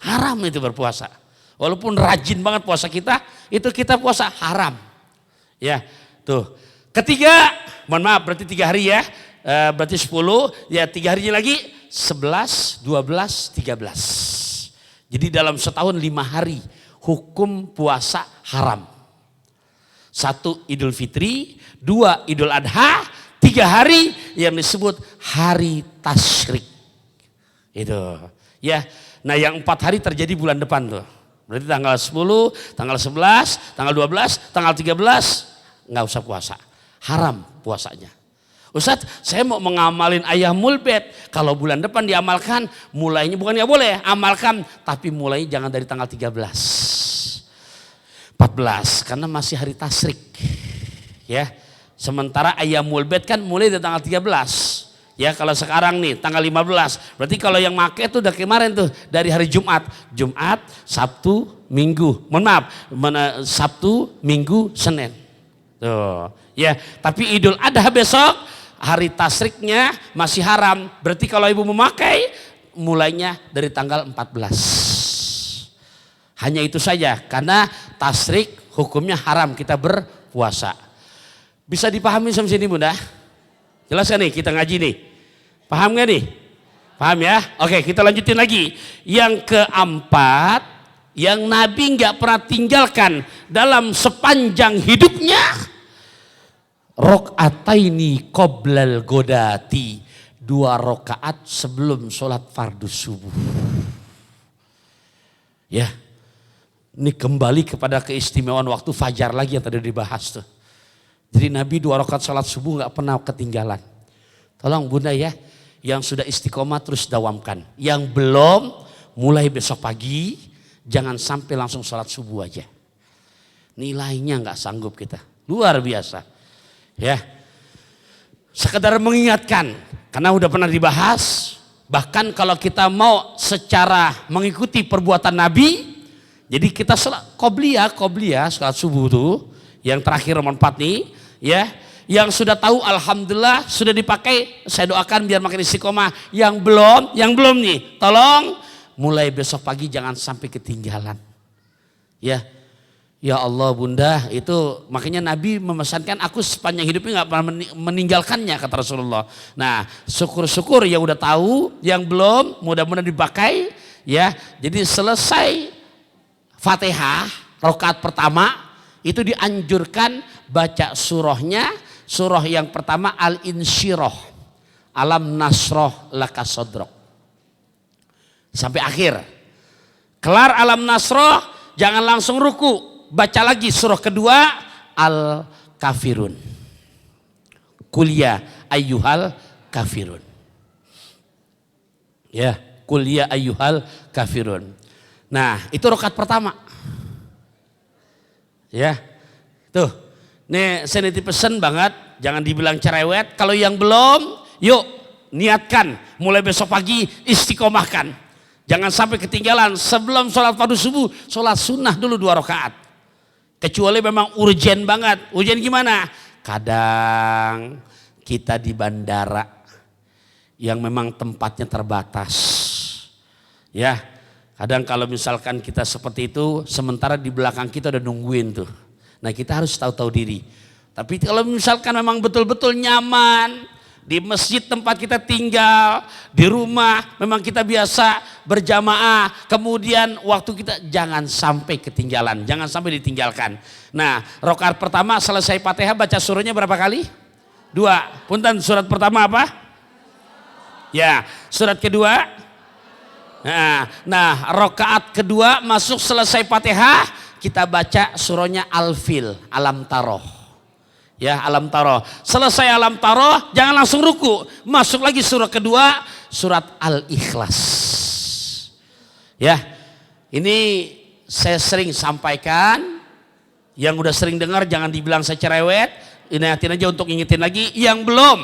S1: Haram itu berpuasa. Walaupun rajin banget puasa kita, itu kita puasa haram. Ya, tuh. Ketiga, mohon maaf berarti 3 hari ya. Berarti 10, ya 3 harinya lagi 11, 12, 13. Jadi dalam setahun 5 hari hukum puasa haram. 1 Idul Fitri, 2 Idul Adha, 3 hari yang disebut hari tasyrik. Itu. Ya. Nah, yang 4 hari terjadi bulan depan tuh. Berarti tanggal 10, tanggal 11, tanggal 12, tanggal 13 nggak usah puasa. Haram puasanya. Ustadz, saya mau mengamalin Ayyamul Bid. Kalau bulan depan diamalkan, mulainya bukan nggak boleh, amalkan, tapi mulai jangan dari tanggal 13. 14 karena masih hari tasyrik. Ya. Sementara Ayyamul Bid kan mulai dari tanggal 13. Ya, kalau sekarang nih tanggal 15. Berarti kalau yang make itu udah kemarin tuh dari hari Jumat, Sabtu, Minggu. Mohon maaf, Sabtu, Minggu, Senin. Tuh. Ya, tapi Idul Adha besok hari tasriknya masih haram. Berarti kalau ibu memakai mulainya dari tanggal 14. Hanya itu saja karena tasrik hukumnya haram kita berpuasa. Bisa dipahami sampai sini Bunda? Jelas kan nih kita ngaji nih? Paham gak nih? Paham ya? Oke, kita lanjutin lagi. Yang keempat, yang Nabi nggak pernah tinggalkan dalam sepanjang hidupnya, rakaataini qoblal godati, 2 rakaat sebelum sholat fardu subuh. Ya, ini kembali kepada keistimewaan waktu fajar lagi yang tadi dibahas tuh. Jadi Nabi 2 rakaat sholat subuh nggak pernah ketinggalan. Tolong Bunda ya, yang sudah istiqomah terus dawamkan. Yang belum, mulai besok pagi jangan sampai langsung sholat subuh aja. Nilainya nggak sanggup kita, luar biasa. Ya, sekedar mengingatkan karena udah pernah dibahas. Bahkan kalau kita mau secara mengikuti perbuatan Nabi, jadi kita sholat qobliyah sholat subuh tuh yang terakhir nomor 4 nih. Ya, yang sudah tahu alhamdulillah sudah dipakai, saya doakan biar makin istiqomah. Yang belum nih, tolong mulai besok pagi jangan sampai ketinggalan. Ya, ya Allah Bunda, itu makanya Nabi memesankan aku sepanjang hidupnya nggak pernah meninggalkannya kata Rasulullah. Nah, syukur-syukur yang udah tahu, yang belum mudah-mudahan dipakai. Ya, jadi selesai Fatihah rakaat pertama itu dianjurkan baca surahnya, surah yang pertama Al-Insyirah, Alam Nasroh Laka Sodrok. Sampai akhir. Kelar Alam Nasroh, jangan langsung ruku. Baca lagi surah kedua Al-Kafirun. Kuliah ayyuhal kafirun. Ya, kuliah ayyuhal kafirun. Nah, itu rakaat pertama. Ya, tuh, nih saya nitip pesan banget, jangan dibilang cerewet. Kalau yang belum, yuk niatkan, mulai besok pagi istiqomahkan. Jangan sampai ketinggalan sebelum sholat fardu subuh, sholat sunnah dulu 2 rakaat. Kecuali memang urgen banget. Urgen gimana? Kadang kita di bandara yang memang tempatnya terbatas. Ya. Kadang kalau misalkan kita seperti itu, sementara di belakang kita udah nungguin tuh. Nah kita harus tahu-tahu diri. Tapi kalau misalkan memang betul-betul nyaman di masjid tempat kita tinggal, di rumah memang kita biasa berjamaah, kemudian waktu kita jangan sampai ketinggalan, jangan sampai ditinggalkan. Nah, rakaat pertama selesai Fatihah baca surahnya berapa kali? 2. Punten, surat pertama apa? Ya, surat kedua. Nah, rakaat kedua masuk selesai Fatihah, kita baca surahnya Al-Fil, Alam Taroh. Ya, Alam Taroh. Selesai Alam Taroh, jangan langsung ruku. Masuk lagi surah kedua, surat Al-Ikhlas. Ya, ini saya sering sampaikan. Yang udah sering dengar jangan dibilang saya cerewet. Ingatin aja untuk ingetin lagi. Yang belum,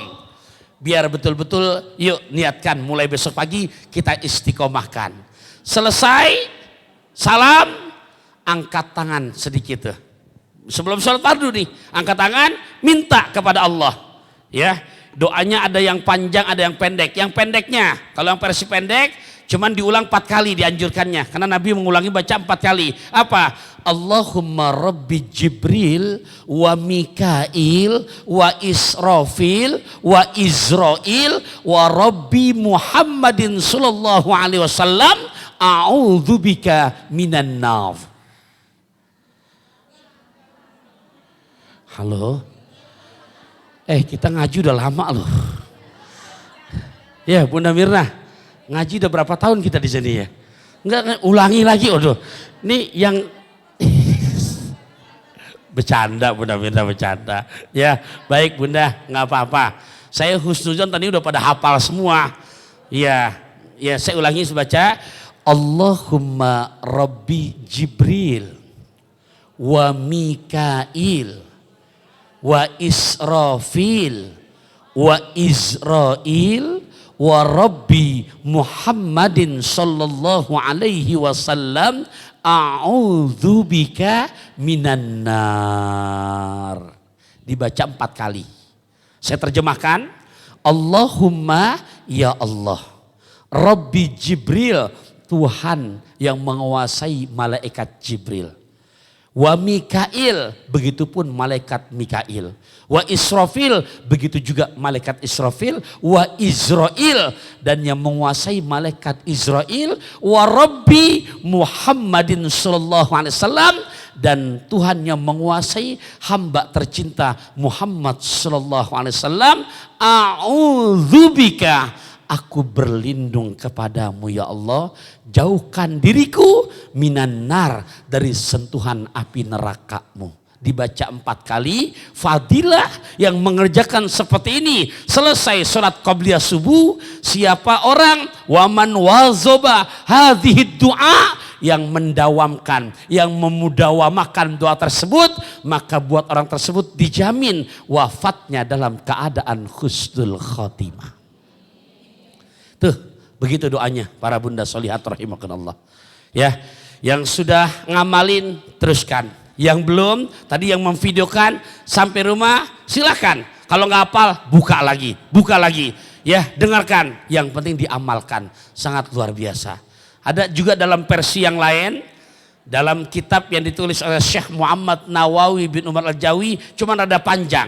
S1: biar betul-betul yuk niatkan mulai besok pagi kita istiqomahkan. Selesai, salam, angkat tangan sedikit tuh. Sebelum sholat fardu nih, angkat tangan, minta kepada Allah. Ya, doanya ada yang panjang, ada yang pendek. Yang pendeknya, kalau yang versi pendek, cuman diulang 4 kali dianjurkannya. Karena Nabi mengulangi baca 4 kali. Apa? Allahumma Rabbi Jibril wa Mikail wa Israfil wa Izrail wa Rabbi Muhammadin sallallahu alaihi wasallam a'udzubika minan nar. Halo, kita ngaji udah lama loh. Ya Bunda Mirna, ngaji udah berapa tahun kita di sini ya? Enggak, ulangi lagi, aduh. Ini yang bercanda Bunda Mirna, bercanda. Ya baik Bunda, nggak apa-apa. Saya husnuzon tadi udah pada hafal semua. Ya saya ulangi baca. Allahumma Rabbi Jibril wa Mikail wa Israfil wa Izrail wa Rabbi Muhammadin sallallahu alaihi wasallam a'udzubika minan nar. Dibaca 4 kali. Saya terjemahkan. Allahumma, ya Allah, Rabbi Jibril, Tuhan yang menguasai malaikat Jibril. Wa Mikail, begitupun malaikat Mikail. Wa Israfil, begitu juga malaikat Israfil. Wa Izrail, dan yang menguasai malaikat Izrail. Wa Rabbi Muhammadin sallallahu alaihi wasallam, dan Tuhan yang menguasai hamba tercinta Muhammad sallallahu alaihi wasallam. A'udzubika, aku berlindung kepadamu ya Allah, jauhkan diriku minan nar, dari sentuhan api nerakamu. Dibaca 4 kali. Fadilah yang mengerjakan seperti ini selesai sholat qabliyah subuh. Siapa orang waman wazoba hadhihi du'a, yang mendawamkan, yang memudawamakan doa tersebut, maka buat orang tersebut dijamin wafatnya dalam keadaan husnul khotimah. Tuh, begitu doanya para bunda sholihat rahimakumullah. Ya, yang sudah ngamalin teruskan. Yang belum, tadi yang memvideokan sampai rumah silakan. Kalau nggak hafal, buka lagi. Ya, dengarkan. Yang penting diamalkan. Sangat luar biasa. Ada juga dalam versi yang lain, dalam kitab yang ditulis oleh Syekh Muhammad Nawawi bin Umar Al-Jawi, cuma rada panjang.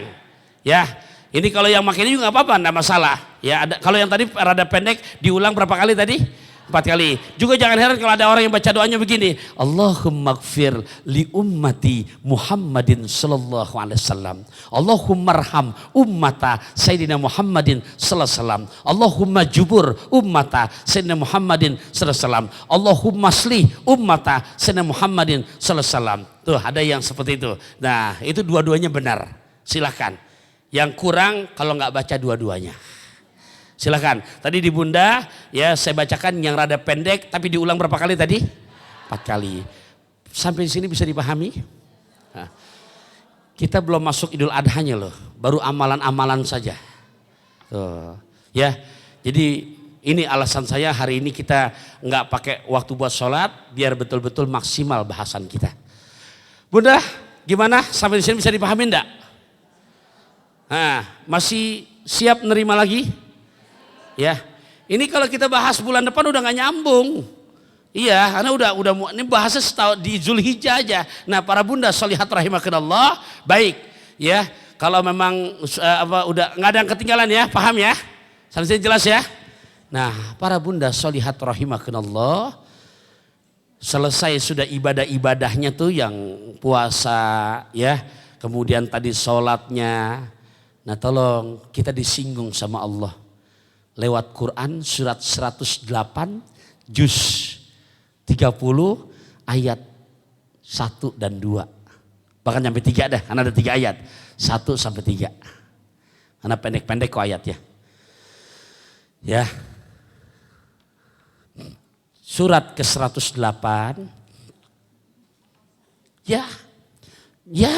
S1: Ya. Ini kalau yang makin juga nggak apa-apa, nggak masalah. Ya, kalau yang tadi rada pendek diulang berapa kali tadi? 4 kali. Juga jangan heran kalau ada orang yang baca doanya begini. Allahumma gfir li ummati Muhammadin sallallahu alaihi wasallam. Allahumma arham ummata Sayyidina Muhammadin sallallahu alaihi wasallam. Allahumma jubur ummata Sayyidina Muhammadin sallallahu alaihi wasallam. Allahumma aslih ummata Sayyidina Muhammadin sallallahu alaihi wasallam. Tuh ada yang seperti itu. Nah itu dua-duanya benar. Silakan. Yang kurang kalau nggak baca dua-duanya. Silakan. Tadi di Bunda ya saya bacakan yang rada pendek tapi diulang berapa kali tadi? 4 kali. Sampai di sini bisa dipahami? Nah, kita belum masuk Idul Adhanya loh, baru amalan-amalan saja. Tuh, ya. Jadi ini alasan saya hari ini kita nggak pakai waktu buat sholat biar betul-betul maksimal bahasan kita. Bunda, gimana? Sampai di sini bisa dipahami enggak? Nah, masih siap nerima lagi? Ya, ini kalau kita bahas bulan depan udah nggak nyambung. Iya, karena udah ini bahasnya di Zulhijjah aja. Nah, para bunda sholihat rahimakumullah, baik. Ya, kalau memang udah nggak ada yang ketinggalan ya, paham ya? Sampai sini jelas ya? Nah, para bunda sholihat rahimakumullah, selesai sudah ibadah-ibadahnya tuh yang puasa ya, kemudian tadi sholatnya. Nah tolong kita disinggung sama Allah lewat Quran surat 108 juz 30 ayat 1 dan 2. Bahkan sampai 3 dah, karena ada 3 ayat. 1 sampai 3. Karena pendek-pendek kok ayat ya. Ya. Surat ke-108. Ya. Ya,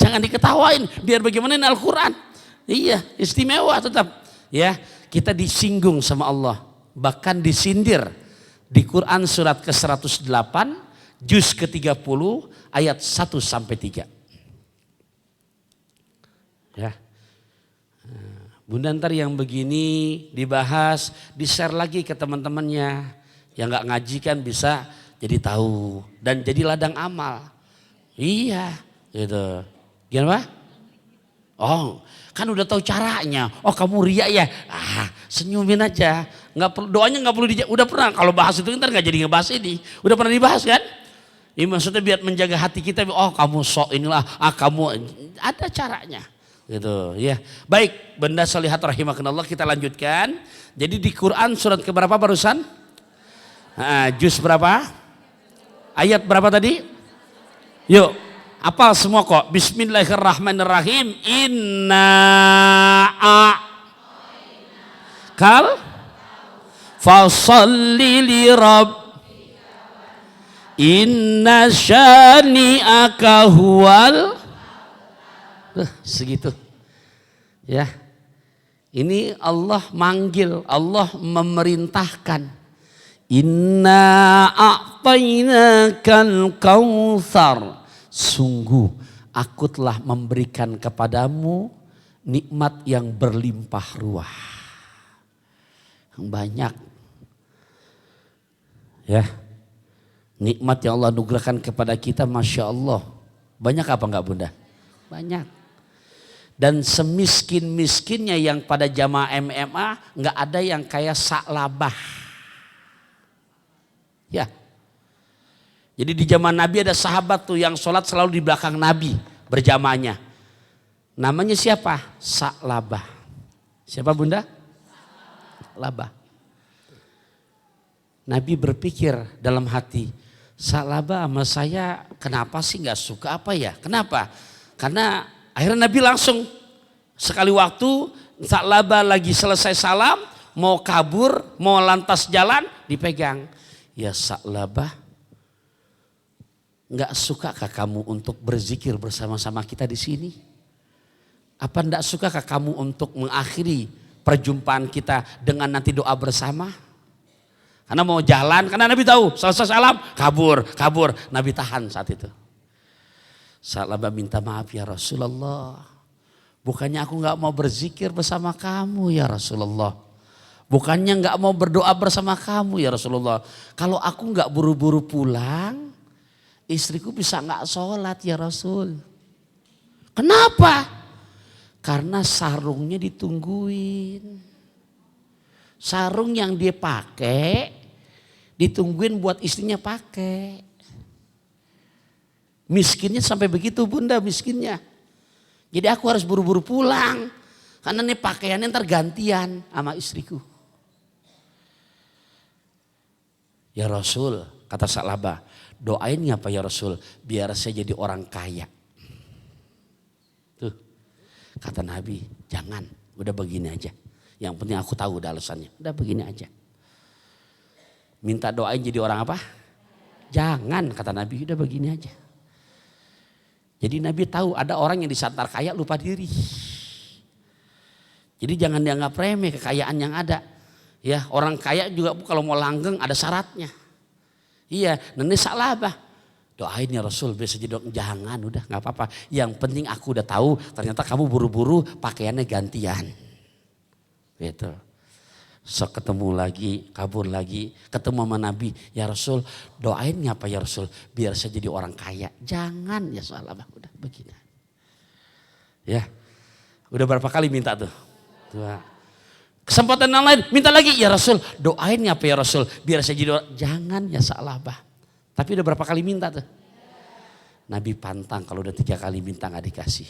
S1: jangan diketawain, biar bagaimana ini Al-Quran. Iya, istimewa tetap. Ya, kita disinggung sama Allah, bahkan disindir di Quran surat ke-108 juz ke-30 ayat 1 sampai 3. Ya. Bunda ntar yang begini dibahas, di-share lagi ke teman-temannya. Yang nggak ngaji kan bisa jadi tahu dan jadi ladang amal. Iya, gitu. Gimana? Oh, kan udah tahu caranya. Oh, kamu riya ya? Senyumin aja. Nggak perlu, doanya nggak perlu udah pernah. Kalau bahas itu ntar nggak jadi ngebahas ini. Udah pernah dibahas kan? Ini maksudnya biar menjaga hati kita. Oh, kamu sok inilah. Kamu ada caranya. Gitu ya. Baik, benda sholihat rahimakumullah, kita lanjutkan. Jadi di Quran surat keberapa barusan? Juz berapa? Ayat berapa tadi? Yuk, apal semua kok. Bismillahirrahmanirrahim. Kal fasalli li rabb inna syani'aka huwal. Segitu. Ya. Ini Allah manggil, Allah memerintahkan. Inna a'tainakal kautsar. Sungguh aku telah memberikan kepadamu nikmat yang berlimpah ruah. Banyak. Ya. Nikmat yang Allah anugerahkan kepada kita, Masya Allah. Banyak apa enggak bunda? Banyak. Dan semiskin-miskinnya yang pada jamaah MMA enggak ada yang kayak Sa'labah. Ya. Jadi di zaman Nabi ada sahabat tuh yang sholat selalu di belakang Nabi berjamaahnya. Namanya siapa? Sa'labah. Siapa bunda? Sa'labah. Nabi berpikir dalam hati, Sa'labah sama saya kenapa sih gak suka apa ya? Kenapa? Karena akhirnya Nabi langsung sekali waktu Sa'labah lagi selesai salam, mau kabur, mau lantas jalan, dipegang. Ya Sa'labah, nggak sukakah kamu untuk berzikir bersama-sama kita di sini? Apa nggak sukakah kamu untuk mengakhiri perjumpaan kita dengan nanti doa bersama? Karena mau jalan, karena Nabi tahu selesai salam kabur. Nabi tahan saat itu. Sa'labah minta maaf ya Rasulullah. Bukannya aku nggak mau berzikir bersama kamu ya Rasulullah. Bukannya nggak mau berdoa bersama kamu ya Rasulullah. Kalau aku nggak buru-buru pulang, istriku bisa nggak sholat ya Rasul. Kenapa? Karena sarungnya ditungguin. Sarung yang dia pakai ditungguin buat istrinya pakai. Miskinnya sampai begitu bunda, miskinnya. Jadi aku harus buru-buru pulang. Karena nih pakaiannya ntar gantian sama istriku. Ya Rasul, kata Sa'labah, doain apa ya Rasul? Biar saya jadi orang kaya. Tuh, kata Nabi, jangan, udah begini aja. Yang penting aku tahu udah alasannya, udah begini aja. Minta doain jadi orang apa? Jangan, kata Nabi, udah begini aja. Jadi Nabi tahu ada orang yang disantar kaya lupa diri. Jadi jangan dianggap remeh kekayaan yang ada. Ya, orang kaya juga kalau mau langgeng ada syaratnya. Iya, nanti Sa'labah. Doain ya Rasul, biasa jadi jangan, udah nggak apa-apa. Yang penting aku udah tahu ternyata kamu buru-buru pakaiannya gantian. Gitu. So ketemu lagi, kabur lagi, ketemu sama Nabi. Ya Rasul, doain apa ya Rasul? Biar saya jadi orang kaya. Jangan ya Sa'labah, udah begini. Ya, udah berapa kali minta tuh? Tuh. Kesempatan yang lain, minta lagi, ya Rasul, doain apa ya Rasul, biar saya jadi orang. Jangan ya Sa'labah. Tapi udah berapa kali minta tuh? Nabi pantang kalau udah 3 kali minta gak dikasih.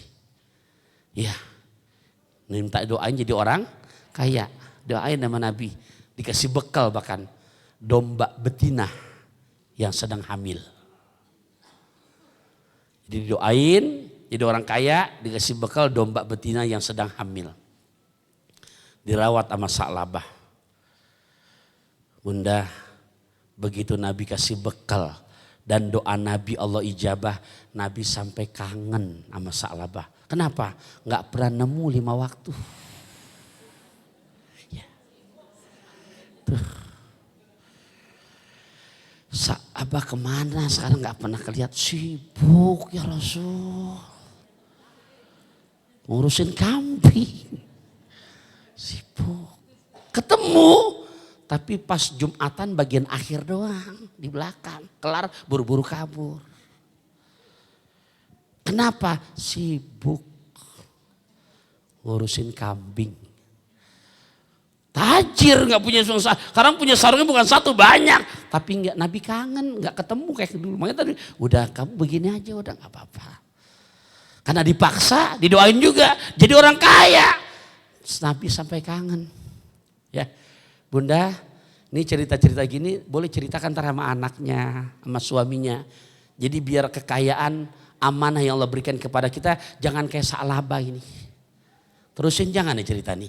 S1: Ya, minta doain jadi orang kaya. Doain sama Nabi, dikasih bekal bahkan domba betina yang sedang hamil. Jadi doain jadi orang kaya, dikasih bekal domba betina yang sedang hamil. Dirawat sama Sa'labah. Bunda, begitu Nabi kasih bekal dan doa Nabi Allah ijabah, Nabi sampai kangen sama Sa'labah. Kenapa? Gak pernah nemu 5 waktu. Ya. Tuh. Sa'labah kemana sekarang gak pernah kelihatan, sibuk ya Rasul. Ngurusin kambing. Sibuk. Ketemu. Tapi pas Jumatan bagian akhir doang. Di belakang. Kelar buru-buru kabur. Kenapa? Sibuk. Ngurusin kambing. Tajir gak punya sarung. Sekarang punya sarungnya bukan 1, banyak. Tapi enggak, Nabi kangen. Gak ketemu kayak dulu. Makanya tadi udah kamu begini aja udah gak apa-apa. Karena dipaksa, didoain juga. Jadi orang kaya. Nabi sampai kangen. Ya, Bunda, ini cerita-cerita gini boleh ceritakan ntar sama anaknya, sama suaminya. Jadi biar kekayaan amanah yang Allah berikan kepada kita jangan kayak Sa'labah ini. Terusin jangan nih cerita nih.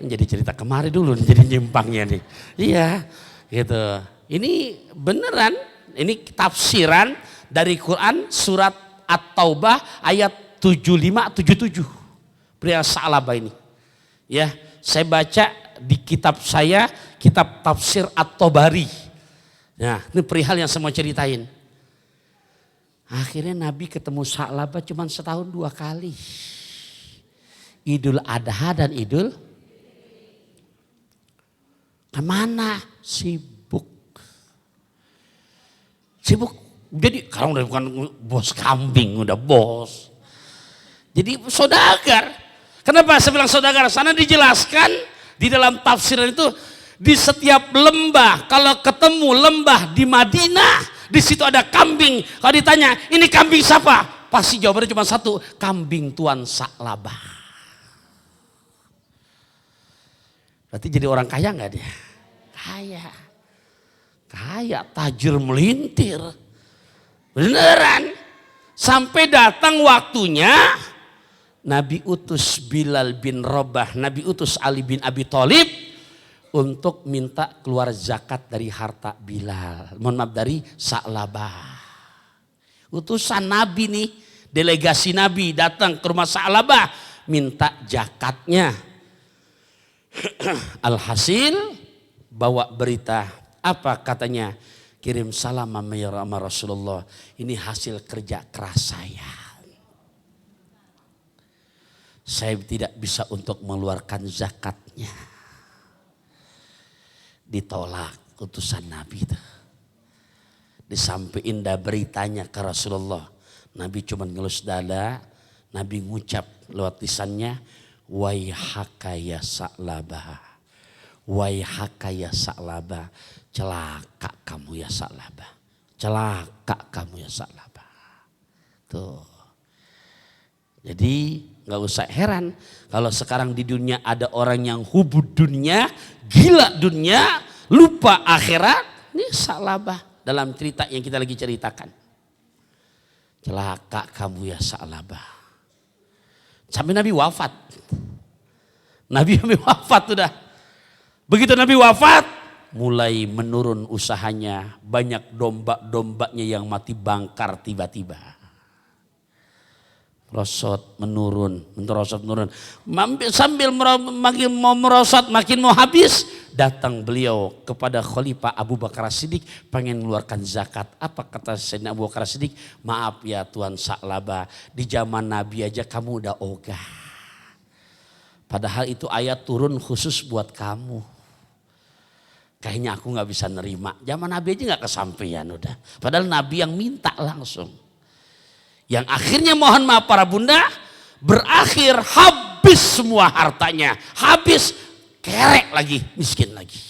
S1: Jadi cerita kemarin dulu jadi nyimpangnya nih. Iya, gitu. Ini beneran, ini tafsiran dari Quran surat At-Taubah ayat 75-77. Pria Sa'labah ini. Ya, saya baca di kitab saya, kitab tafsir At-Tabari. Nah, ini perihal yang saya mau ceritain. Akhirnya Nabi ketemu Sa'labah cuma setahun 2 kali. Idul Adha dan Idul. Kemana? Sibuk. Sibuk. Jadi sekarang udah bukan bos kambing, udah bos. Jadi saudagar. Kenapa saya bilang saudagar? Sana dijelaskan di dalam tafsiran itu di setiap lembah, kalau ketemu lembah di Madinah, di situ ada kambing. Kalau ditanya, ini kambing siapa? Pasti jawabannya cuma 1, kambing Tuan Sa'labah. Berarti jadi orang kaya nggak dia? Kaya. Kaya, tajir melintir. Beneran. Sampai datang waktunya Nabi utus Bilal bin Rabah, Nabi utus Ali bin Abi Thalib untuk minta keluar zakat dari harta Bilal. Mohon maaf, dari Sa'labah. Utusan Nabi nih, delegasi Nabi datang ke rumah Sa'labah minta zakatnya. Alhasil bawa berita, apa katanya? Kirim salam sama Rasulullah. Ini hasil kerja keras saya. Saya tidak bisa untuk mengeluarkan zakatnya. Ditolak utusan Nabi itu. Disampaikan dah beritanya ke Rasulullah. Nabi cuma ngelus dada. Nabi ngucap lewat lisannya. Waihaka ya Sa'labah. Waihaka ya Sa'labah. Celaka kamu ya Sa'labah. Celaka kamu ya Sa'labah. Tuh. Jadi gak usah heran kalau sekarang di dunia ada orang yang hubud dunia, gila dunia, lupa akhirat. Ini Sa'labah dalam cerita yang kita lagi ceritakan. Celaka kamu ya Sa'labah. Sampai Nabi wafat. Nabi wafat sudah. Begitu Nabi wafat, mulai menurun usahanya. Banyak domba-dombanya yang mati bangkar tiba-tiba. Merosot menurun, menurun. Sambil makin mau merosot, makin mau habis, datang beliau kepada Khalifah Abu Bakar As-Siddiq pengen mengeluarkan zakat. Apa kata Sayyidina Abu Bakar As-Siddiq? Maaf ya Tuan Sa'labah, di zaman Nabi aja kamu udah ogah. Padahal itu ayat turun khusus buat kamu. Kayaknya aku gak bisa nerima. Zaman Nabi aja gak kesampaian udah. Padahal Nabi yang minta langsung. Yang akhirnya mohon maaf para bunda, berakhir habis semua hartanya, habis, kerek lagi, miskin lagi.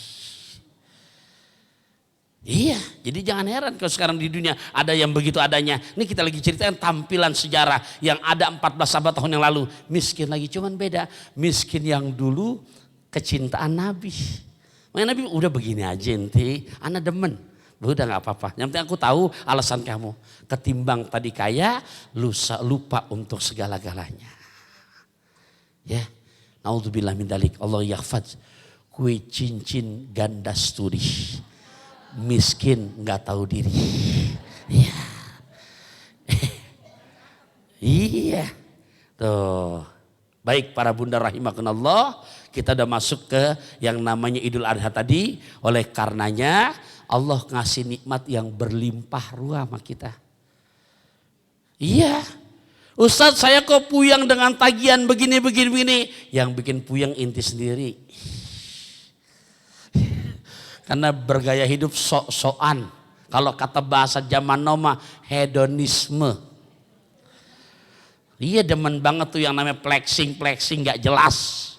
S1: Iya, jadi jangan heran kalau sekarang di dunia ada yang begitu adanya. Ini kita lagi ceritakan tampilan sejarah yang ada 14 abad tahun yang lalu. Miskin lagi, cuman beda. Miskin yang dulu kecintaan Nabi. Makanya Nabi udah begini aja ente, ana demen. Udah gak apa-apa, yang penting aku tahu alasan kamu. Ketimbang tadi kaya, lupa untuk segala-galanya. Ya, naudzubillah min dalik. Allah yaghfaz, kue cincin ganda studi. Miskin nggak tahu diri. Iya. Iya. Tuh. Baik para bunda rahimakumullah, kita udah masuk ke yang namanya Idul Adha tadi. Oleh karenanya Allah ngasih nikmat yang berlimpah ruah sama kita. Iya. Ustadz, saya kok puyang dengan tagihan begini. Yang bikin puyang inti sendiri. Karena bergaya hidup sok-sokan. Kalau kata bahasa zaman now hedonisme. Iya, demen banget tuh yang namanya flexing gak jelas.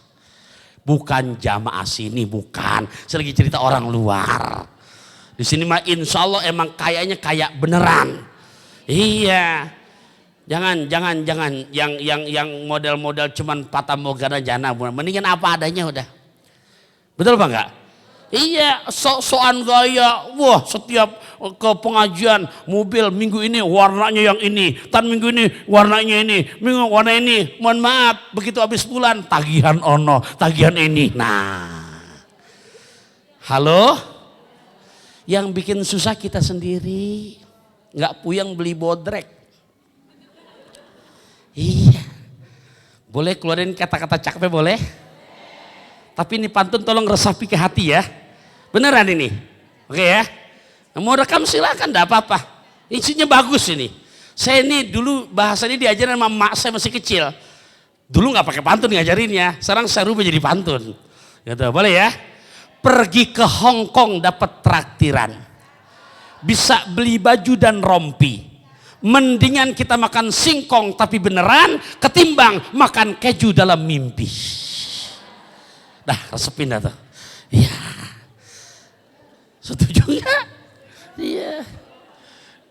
S1: Bukan jamaah sini, bukan. Saya lagi cerita orang luar. Di sini mah insya Allah emang kayaknya kayak beneran. Iya. Jangan yang model-model cuman fatamorgana jana. Mendingan apa adanya udah. Betul apa enggak? Iya, sok-sokan gaya. Wah, setiap ke pengajian mobil minggu ini warnanya yang ini, minggu ini warnanya ini, minggu warna ini. Mohon maaf, begitu habis bulan tagihan ono, tagihan ini. Nah, halo, yang bikin susah kita sendiri, nggak puyang beli bodrek. Iya, boleh keluarin kata-kata cakep boleh? Tapi ini pantun tolong resapi ke hati ya. Beneran ini. Oke ya. Mau rekam silakan, enggak apa-apa. Isinya bagus ini. Saya ini dulu bahasanya diajarin sama mak saya masih kecil. Dulu nggak pakai pantun ngajarinnya. Sekarang saya rubah jadi pantun. Gitu, boleh ya. Pergi ke Hong Kong dapat traktiran. Bisa beli baju dan rompi. Mendingan kita makan singkong tapi beneran ketimbang makan keju dalam mimpi. Dah, resepin dah tuh. Iya. Setuju nggak? Iya.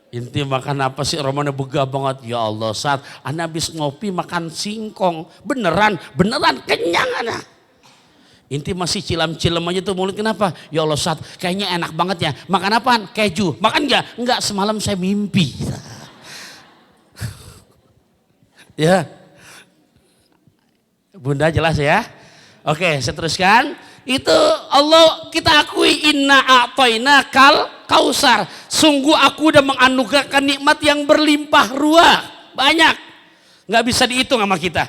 S1: Inti makan apa sih? Romannya begah banget. Ya Allah, saat ana habis ngopi makan singkong. Beneran kenyang ana. Inti masih cilam-cilam aja tuh mulut, kenapa? Ya Allah, saat kayaknya enak banget ya. Makan apaan? Keju. Makan nggak? Nggak, semalam saya mimpi. Ya. Bunda jelas ya? Oke, saya teruskan. Itu Allah kita akui, inna a'toina kal kausar. Sungguh aku udah menganugerahkan nikmat yang berlimpah ruah. Banyak. Nggak bisa dihitung sama kita.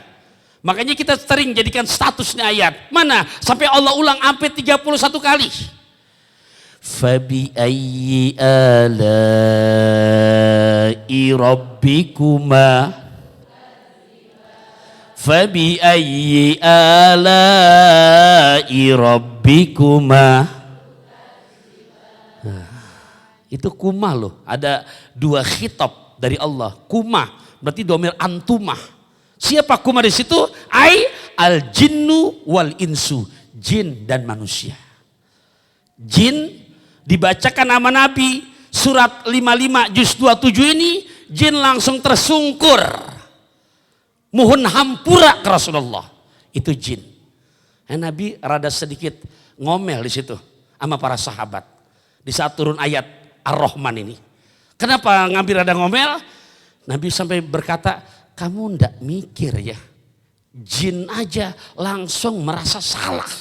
S1: Makanya kita sering jadikan statusnya ayat. Mana? Sampai Allah ulang sampai 31 kali. Fabi ayyi ala'i rabbikuma Fabi ayyi ala'i rabbikuma. Itu kumah loh. Ada dua khitab dari Allah. Kumah berarti domir antumah. Siapa kumah di situ? Ai al jinnu wal insu. Jin dan manusia. Jin dibacakan nama Nabi surat 55 juz 27 ini, jin langsung tersungkur. Mohon hampura ke Rasulullah. Itu jin. Nabi rada sedikit ngomel di situ sama para sahabat. Di saat turun ayat Ar-Rahman ini. Kenapa ngambil rada ngomel? Nabi sampai berkata, kamu ndak mikir ya. Jin aja langsung merasa salah.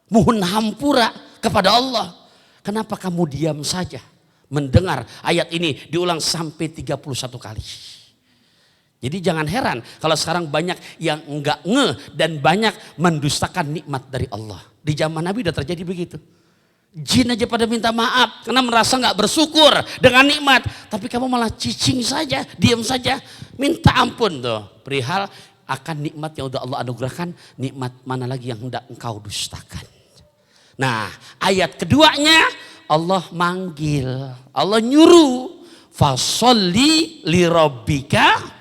S1: Mohon hampura kepada Allah. Kenapa kamu diam saja mendengar ayat ini diulang sampai 31 kali. Jadi jangan heran kalau sekarang banyak yang enggak dan banyak mendustakan nikmat dari Allah. Di zaman Nabi udah terjadi begitu. Jin aja pada minta maaf karena merasa enggak bersyukur dengan nikmat. Tapi kamu malah cicing saja, diam saja. Minta ampun tuh. Perihal akan nikmat yang udah Allah anugerahkan. Nikmat mana lagi yang hendak engkau dustakan. Nah, ayat keduanya Allah manggil. Allah nyuruh. Fasolli li rabbika.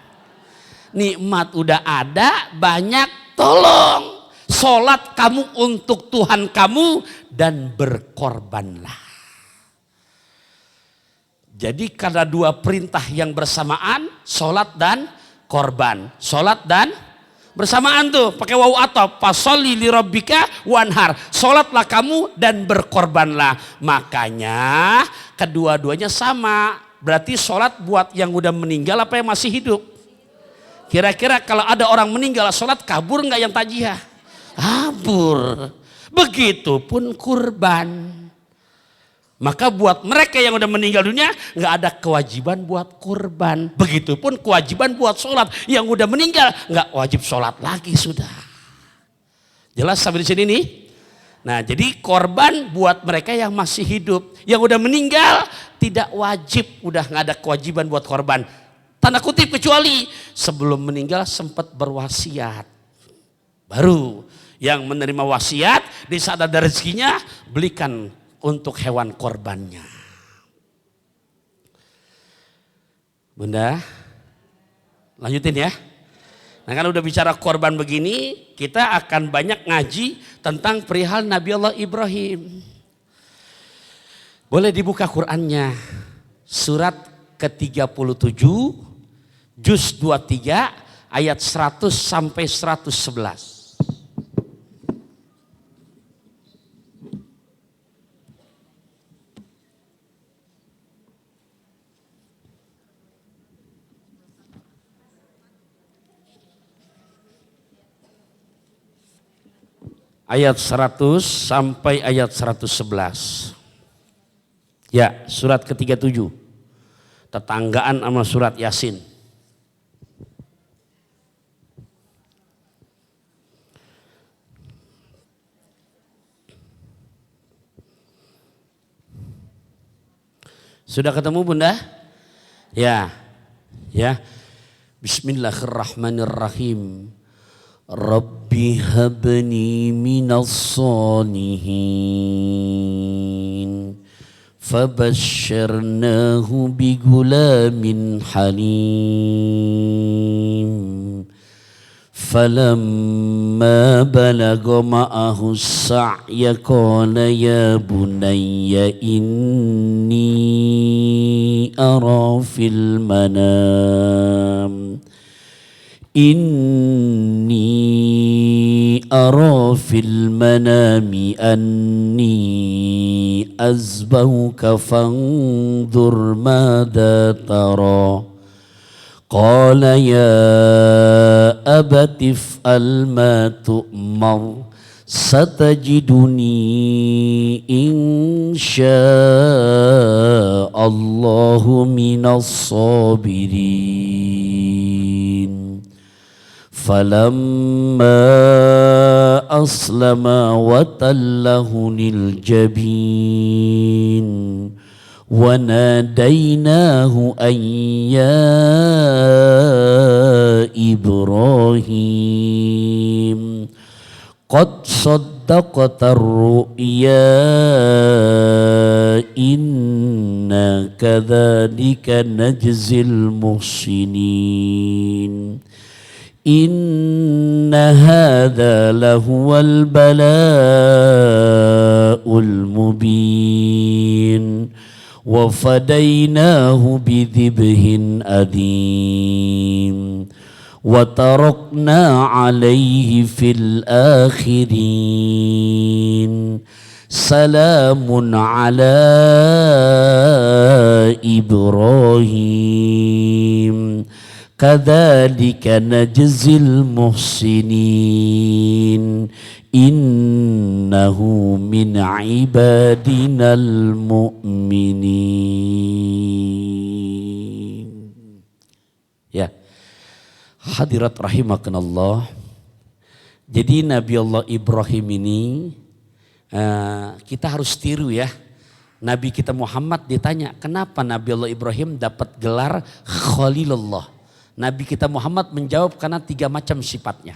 S1: nikmat udah ada, banyak, tolong. Sholat kamu untuk Tuhan kamu dan berkorbanlah. Jadi karena dua perintah yang bersamaan, sholat dan korban. Sholat dan bersamaan tuh, pakai wawu atau fasholli li rabbika wanhar. Sholatlah kamu dan berkorbanlah. Makanya kedua-duanya sama. Berarti sholat buat yang udah meninggal apa yang masih hidup? Kira-kira kalau ada orang meninggal sholat, kabur nggak yang tajiah? Kabur. Begitupun kurban. Maka buat mereka yang udah meninggal dunia nggak ada kewajiban buat kurban. Begitupun kewajiban buat sholat. Yang udah meninggal nggak wajib sholat lagi sudah. Jelas sampai di sini nih? Nah, jadi korban buat mereka yang masih hidup. Yang udah meninggal tidak wajib, udah nggak ada kewajiban buat korban. Tanda kutip kecuali sebelum meninggal sempat berwasiat. Baru yang menerima wasiat di saat ada rezekinya belikan untuk hewan korbannya. Bunda, lanjutin ya. Nah kan udah bicara korban begini, kita akan banyak ngaji tentang perihal Nabi Allah Ibrahim. Boleh dibuka Qur'annya. Surat ke-37, juz 23, ayat 100 sampai 111. Ayat 100 sampai ayat 111. Ya, surat ke-37. Tetanggaan sama surat Yasin. Sudah ketemu Bunda? Ya. Ya. Bismillahirrahmanirrahim. Rabbi habni minas salihin. Fabashsharnahu bigulamin halim. Falamma balagha ma'ahu as-sa'ya qala ya bunayya inni ara fil manam أرى في المنام أني أذبحك فانظر ماذا ترى قال يا أبت افعل ما تؤمر ستجدني إن شاء الله من الصابرين فلما أسلما وتله للجبين وناديناه أن يا إبراهيم قد صدقت الرؤيا إنا كذلك نجزي المحسنين إن هذا لهو البلاء المبين وفديناه بذبح أليم وتركنا عليه في الآخرين سلام على إبراهيم كذلك نجزي المحسنين إنه من عبادنا المؤمنين. Ya, hadirat rahimakumullah. Jadi Nabi Allah Ibrahim ini kita harus tiru ya. Nabi kita Muhammad ditanya, kenapa Nabi Allah Ibrahim dapat gelar Khalilullah? Nabi kita Muhammad menjawab karena 3 macam sifatnya.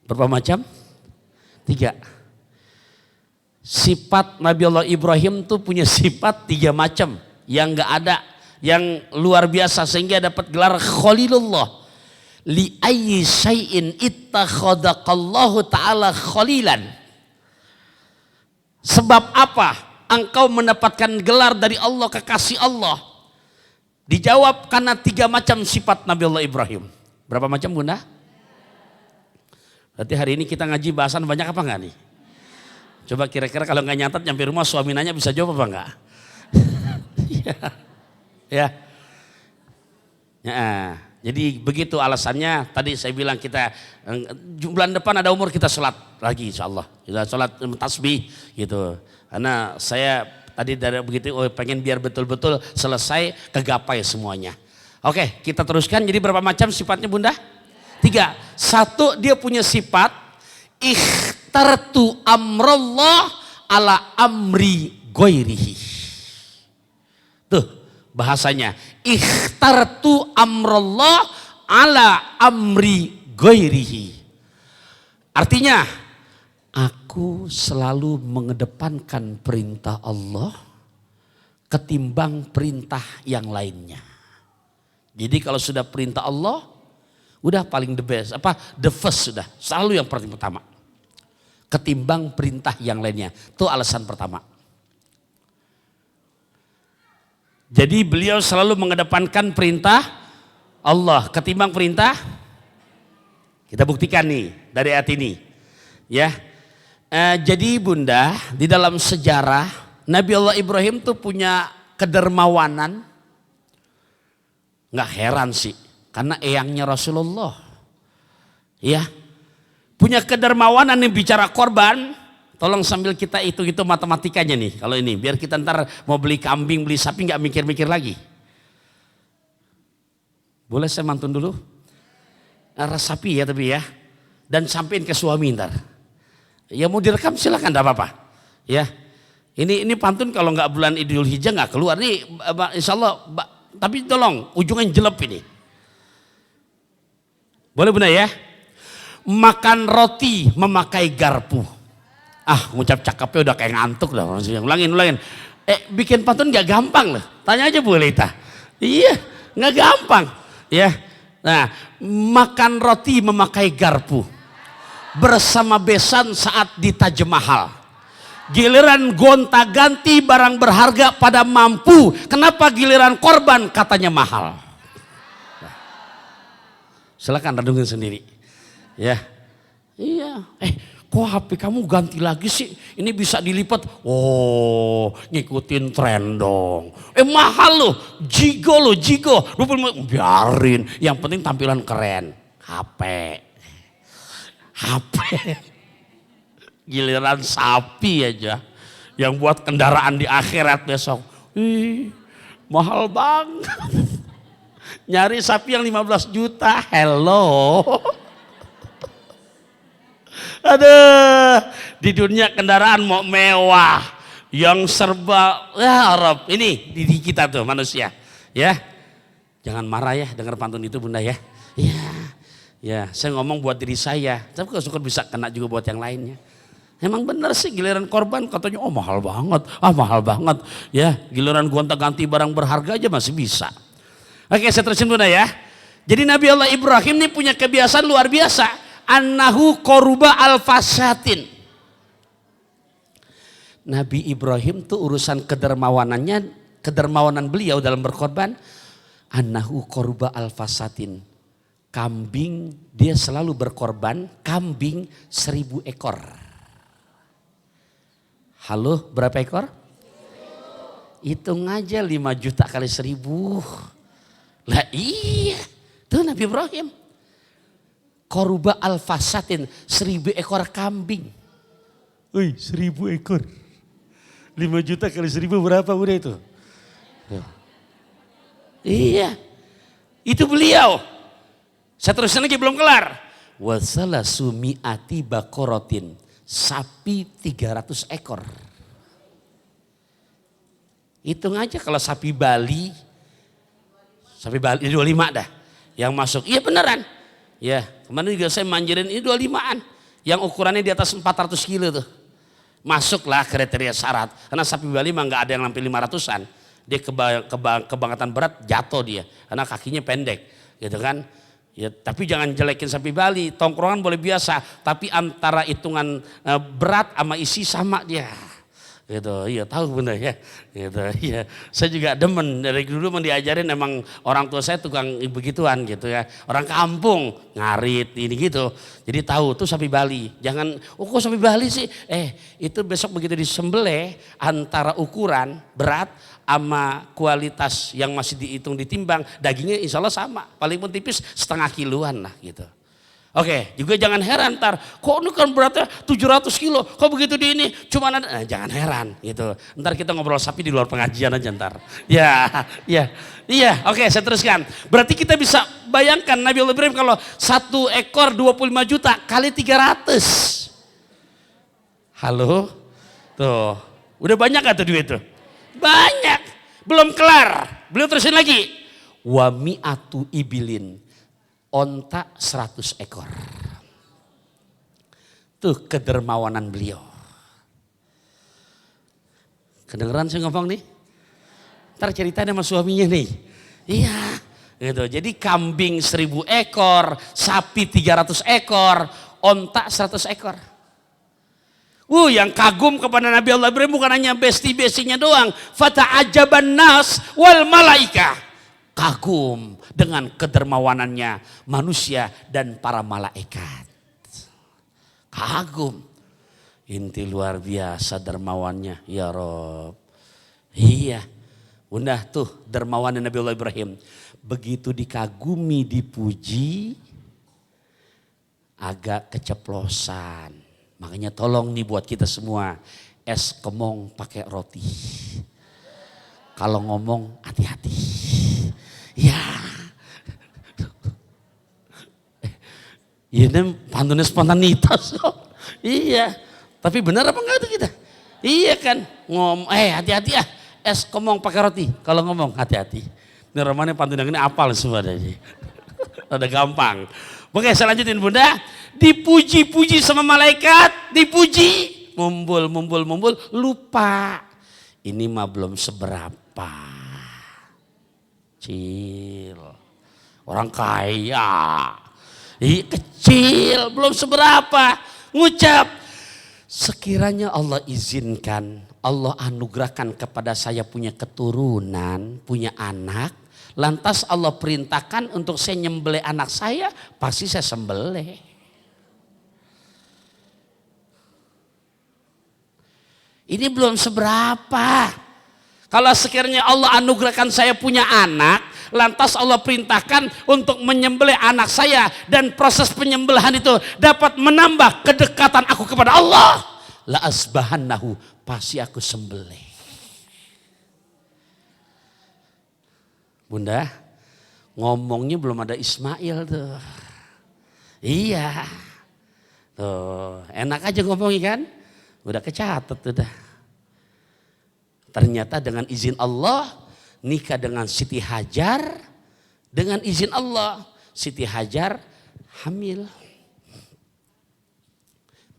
S1: Berapa macam? 3. Sifat Nabi Allah Ibrahim tuh punya sifat 3 macam yang gak ada, yang luar biasa sehingga dapat gelar Khalilullah. Li ayyi syai'in ittakhadaqallahu ta'ala khalilan. Sebab apa engkau mendapatkan gelar dari Allah, kekasih Allah? Dijawab karena 3 macam sifat Nabi Allah Ibrahim. Berapa macam Bunda? Berarti hari ini kita ngaji bahasan banyak apa enggak nih? Coba kira-kira kalau nggak nyatat nyampe rumah suami nanya bisa jawab apa enggak? Ya. Jadi begitu alasannya. Tadi saya bilang kita bulan depan ada umur kita sholat lagi insya Allah. Kita sholat tasbih gitu. Karena saya tadi dari begitu pengen biar betul-betul selesai kegapai semuanya. Oke, kita teruskan. Jadi berapa macam sifatnya Bunda? 3. 1, dia punya sifat ikhtartu amrallah ala amri ghairihi. Tuh bahasanya, ikhtartu amrallah ala amri ghairihi. Artinya, aku selalu mengedepankan perintah Allah ketimbang perintah yang lainnya. Jadi kalau sudah perintah Allah, udah paling the best, the first sudah, selalu yang pertama. Ketimbang perintah yang lainnya. Itu alasan pertama. Jadi beliau selalu mengedepankan perintah Allah ketimbang perintah. Kita buktikan nih dari ayat ini. Ya. Jadi Bunda, di dalam sejarah Nabi Allah Ibrahim tuh punya kedermawanan. Nggak heran sih, karena eyangnya Rasulullah. Ya. Punya kedermawanan nih bicara korban. Tolong sambil kita hitung-hitung matematikanya nih kalau ini. Biar kita ntar mau beli kambing, beli sapi nggak mikir-mikir lagi. Boleh saya mantun dulu? Ras sapi ya tapi ya. Dan sampein ke suami ntar. Ya mau direkam silakan, enggak apa-apa. Ya. Ini pantun kalau nggak bulan Idul Hijjah nggak keluar. Nih insya Allah, tapi tolong ujungnya jelek ini. Boleh Bunda ya? Makan roti memakai garpu. Ngucap cakapnya udah kayak ngantuk dah. Ulangin. Bikin pantun gak gampang loh. Tanya aja Bu Lita. Iya, gak gampang. Ya. Nah, makan roti memakai garpu. Bersama besan saat di Taj Mahal. Giliran gonta-ganti barang berharga pada mampu. Kenapa giliran korban katanya mahal? Nah. Silakan renungin sendiri. Ya. Iya. Kok HP kamu ganti lagi sih? Ini bisa dilipat. Oh, ngikutin tren dong. Mahal loh, jigo. 25, biarin. Yang penting tampilan keren. HP. Giliran sapi aja. Yang buat kendaraan di akhirat besok. Mahal banget. Nyari sapi yang 15 juta. Hello. Aduh, di dunia kendaraan mau mewah, yang serba Arab. Ini di kita tuh manusia, ya. Jangan marah ya dengar pantun itu Bunda ya. Ya, saya ngomong buat diri saya, tapi kalau syukur bisa kena juga buat yang lainnya. Emang bener sih giliran korban katanya mahal banget. Ya, giliran gonta-ganti barang berharga aja masih bisa. Oke, saya terusin Bunda ya. Jadi Nabi Allah Ibrahim ini punya kebiasaan luar biasa. Annahu koruba al-fasatin. Nabi Ibrahim tuh urusan kedermawanan beliau dalam berkorban. Annahu koruba al-fasatin. Kambing, dia selalu berkorban kambing 1000 ekor. Halo, berapa ekor? Hitung aja 5 juta kali 1000. Lah iya, tuh Nabi Ibrahim. Koruba al-fasatin, 1000 ekor kambing. 1000 ekor. 5 juta kali 1000 berapa udah itu? Iya. Itu beliau. Saya terusin lagi belum kelar. Wasala sumi'ati bakorotin. Sapi 300 ekor. Hitung aja kalau sapi Bali 25 dah. Yang masuk, iya beneran. Ya, kemarin juga saya manjirin ini 25-an. Yang ukurannya di atas 400 kilo tuh. Masuklah kriteria syarat. Karena sapi Bali mah gak ada yang sampai 500-an. Dia kebangkatan berat jatuh dia. Karena kakinya pendek. Gitu kan. Ya, tapi jangan jelekin sapi Bali. Tongkrongan boleh biasa, tapi antara hitungan berat sama isi sama dia. Gitu, iya tahu bener ya. Gitu, iya. Saya juga demen dari dulu memang diajarin, emang orang tua saya tukang begituan gitu ya. Orang kampung ngarit ini gitu. Jadi tahu tuh sapi Bali. Jangan, oh kok sapi Bali sih? Itu besok begitu disembelih antara ukuran berat sama kualitas yang masih dihitung ditimbang, dagingnya insya Allah sama, paling pun tipis setengah kiloan lah gitu. Oke, juga jangan heran ntar, kok ini kan beratnya 700 kilo, kok begitu di ini cuma ada, jangan heran gitu. Ntar kita ngobrol sapi di luar pengajian aja ntar. Iya, oke saya teruskan. Berarti kita bisa bayangkan Nabi Allah Ibrahim kalau satu ekor 25 juta kali 300. Halo, tuh udah banyak gak tuh duit tuh? Banyak, belum kelar, beliau terusin lagi. Wa mi'atu ibilin, onta 100 ekor. Tuh kedermawanan beliau. Kedengeran saya ngomong nih? Ntar ceritanya sama suaminya nih. Iya, gitu. Jadi kambing 1000 ekor, sapi 300 ekor, onta 100 ekor. Yang kagum kepada Nabi Allah Ibrahim bukan hanya besti-bestinya doang. Fata'ajaban nas wal malaika. Kagum dengan kedermawanannya manusia dan para malaikat. Kagum. Inti luar biasa dermawannya ya Rob. Iya. Udah tuh dermawannya Nabi Allah Ibrahim. Begitu dikagumi, dipuji, agak keceplosan. Makanya tolong nih buat kita semua, es kemong pakai roti. Kalau ngomong hati-hati. Ya. Ini pantunnya spontanitas. Iya. Tapi benar apa enggak itu kita? Iya kan? Hati-hati ya. Es kemong pakai roti. Kalau ngomong hati-hati. Ini romannya pantun yang ini apal semua tadi. Ada gampang. Oke, saya lanjutin Bunda. Dipuji-puji sama malaikat, dipuji, mumbul, lupa. Ini mah belum seberapa. Kecil. Orang kaya. Kecil, belum seberapa. Ngucap, sekiranya Allah izinkan, Allah anugerahkan kepada saya punya keturunan, punya anak. Lantas Allah perintahkan untuk saya nyembelih anak saya, pasti saya sembelih. Ini belum seberapa. Kalau sekiranya Allah anugerahkan saya punya anak, lantas Allah perintahkan untuk menyembelih anak saya, dan proses penyembelihan itu dapat menambah kedekatan aku kepada Allah, la asbahannahu, pasti aku sembelih. Bunda, ngomongnya belum ada Ismail tuh. Iya. Tuh, enak aja ngomongnya kan? Udah kecatat udah. Ternyata dengan izin Allah, nikah dengan Siti Hajar. Dengan izin Allah, Siti Hajar hamil.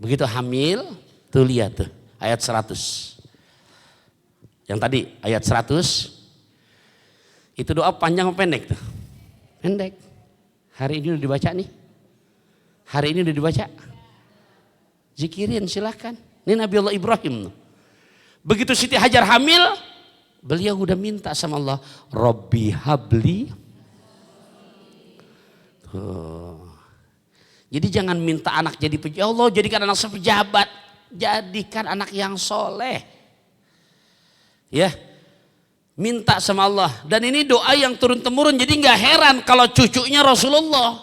S1: Begitu hamil, tuh lihat tuh ayat 100. Yang tadi ayat 100. Itu doa panjang apa pendek tuh? Pendek. Hari ini udah dibaca nih. Hari ini udah dibaca. Zikirin silahkan. Ini Nabi Allah Ibrahim. Begitu Siti Hajar hamil, beliau udah minta sama Allah. Robbi habli. Tuh. Jadi jangan minta anak jadi pejabat. Ya Allah, jadikan anak saya pejabat. Jadikan anak yang soleh. Ya. Minta sama Allah. Dan ini doa yang turun-temurun. Jadi gak heran kalau cucunya Rasulullah.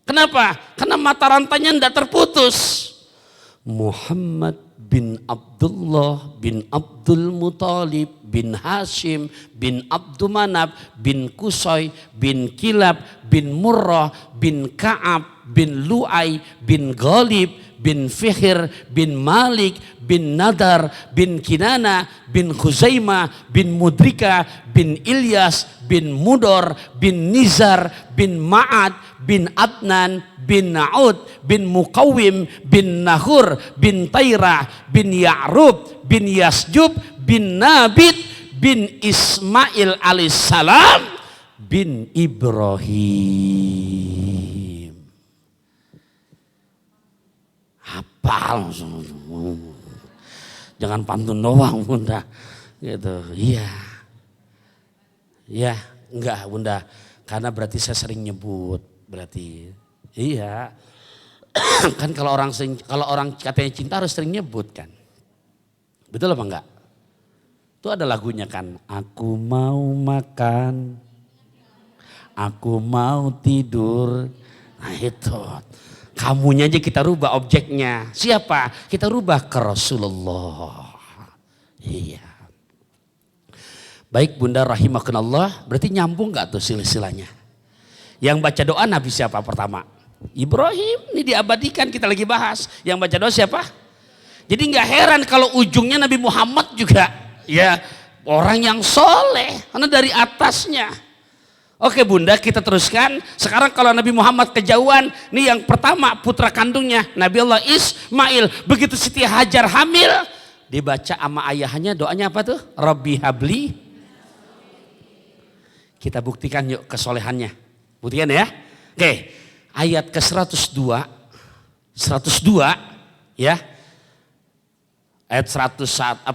S1: Kenapa? Karena mata rantainya tidak terputus. Muhammad bin Abdullah bin Abdul Muthalib bin Hashim bin Abdul Manab bin Qusay bin Kilab bin Murrah bin Ka'ab bin Lu'ay bin Ghalib bin Fihr bin Malik bin Nadar bin Kinana bin Khuzaimah bin Mudrika bin Ilyas bin Mudor bin Nizar bin Ma'ad bin Adnan bin Na'ud bin Muqawwim bin Nahur bin Taira bin Ya'rub bin Yasjub bin Nabit bin Ismail alaihissalam bin Ibrahim. hafal. Jangan pantun doang bunda. Gitu, iya. Ya, enggak bunda. Karena berarti saya sering nyebut. Berarti, iya. Kan kalau orang katanya cinta harus sering nyebut kan. Betul apa enggak? Itu ada lagunya kan. Aku mau makan. Aku mau tidur. Nah itu. Kamunya aja kita rubah objeknya. Siapa? Kita rubah ke Rasulullah. Iya. Baik bunda rahimakumullah. Berarti nyambung gak tuh silsilahnya? Yang baca doa Nabi siapa pertama? Ibrahim. Ini diabadikan kita lagi bahas. Yang baca doa siapa? Jadi gak heran kalau ujungnya Nabi Muhammad juga. Ya orang yang soleh. Karena dari atasnya. Oke bunda kita teruskan. Sekarang kalau Nabi Muhammad kejauhan. Nih yang pertama putra kandungnya Nabi Allah Ismail. Begitu Siti Hajar hamil. Dibaca sama ayahnya doanya apa tuh? Rabbi habli. Kita buktikan yuk kesolehannya. Buktikan ya. Oke ayat ke 102. 102 ya. Ayat 101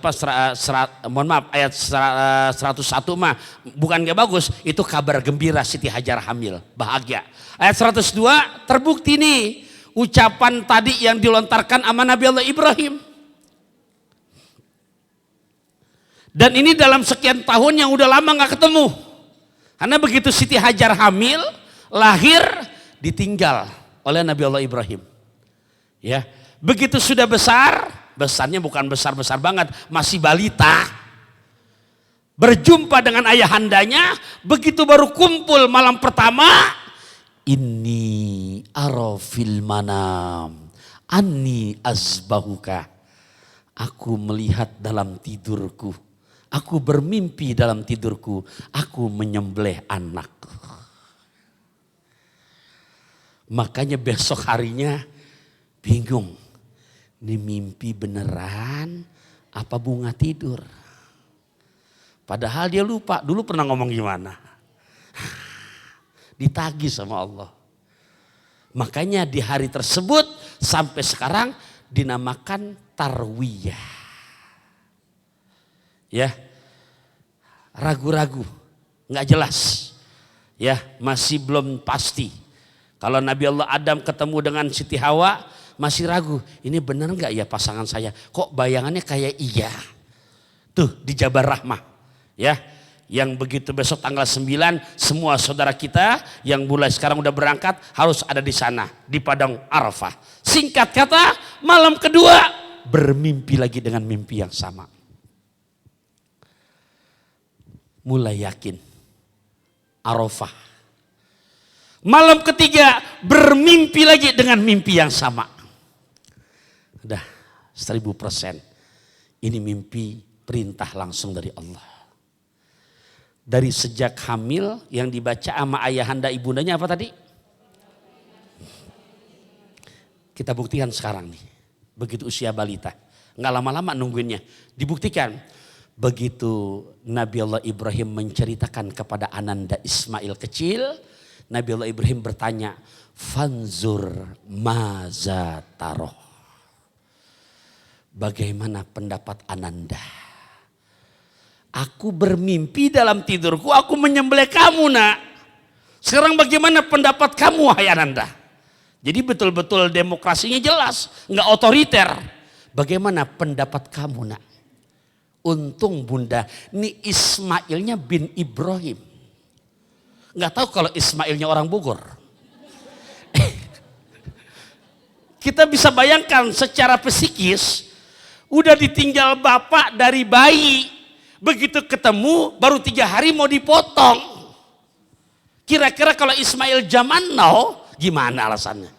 S1: mohon maaf ayat 101 mah bukan gak bagus, itu kabar gembira Siti Hajar hamil, bahagia. Ayat 102 terbukti nih ucapan tadi yang dilontarkan sama Nabi Allah Ibrahim. Dan ini dalam sekian tahun yang udah lama gak ketemu. Karena begitu Siti Hajar hamil, lahir ditinggal oleh Nabi Allah Ibrahim. Ya, begitu sudah besar, besarnya bukan besar-besar banget, masih balita. Berjumpa dengan ayahandanya, begitu baru kumpul malam pertama, inni arafil manam, anni azbahuka. Aku melihat dalam tidurku, aku bermimpi dalam tidurku, aku menyembelih anak. Makanya besok harinya bingung. Ini mimpi beneran apa bunga tidur? Padahal dia lupa, dulu pernah ngomong gimana? Ditagih sama Allah. Makanya di hari tersebut sampai sekarang dinamakan tarwiyah. Ya, ragu-ragu, nggak jelas. Ya, masih belum pasti. Kalau Nabi Allah Adam ketemu dengan Siti Hawa, masih ragu, ini benar nggak ya pasangan saya? Kok bayangannya kayak iya? Tuh di Jabal Rahmah. Ya, yang begitu besok tanggal 9, semua saudara kita yang mulai sekarang udah berangkat harus ada di sana, di Padang Arafah. Singkat kata, malam kedua bermimpi lagi dengan mimpi yang sama. Mulai yakin, Arafah. Malam ketiga bermimpi lagi dengan mimpi yang sama. Udah 1000%. Ini mimpi perintah langsung dari Allah. Dari sejak hamil yang dibaca sama ayahanda ibundanya apa tadi? Kita buktikan sekarang nih. Begitu usia balita. Nggak lama-lama nungguinnya. Dibuktikan. Begitu Nabi Allah Ibrahim menceritakan kepada ananda Ismail kecil. Nabi Allah Ibrahim bertanya. Fanzur maza taroh. Bagaimana pendapat ananda? Aku bermimpi dalam tidurku, aku menyembelih kamu nak. Sekarang bagaimana pendapat kamu wahai ananda? Jadi betul-betul demokrasinya jelas, nggak otoriter. Bagaimana pendapat kamu nak? Untung bunda, ini Ismailnya bin Ibrahim. Nggak tahu kalau Ismailnya orang Bogor. Kita bisa bayangkan secara psikis, udah ditinggal bapak dari bayi. Begitu ketemu baru 3 hari mau dipotong. Kira-kira kalau Ismail zaman now gimana alasannya?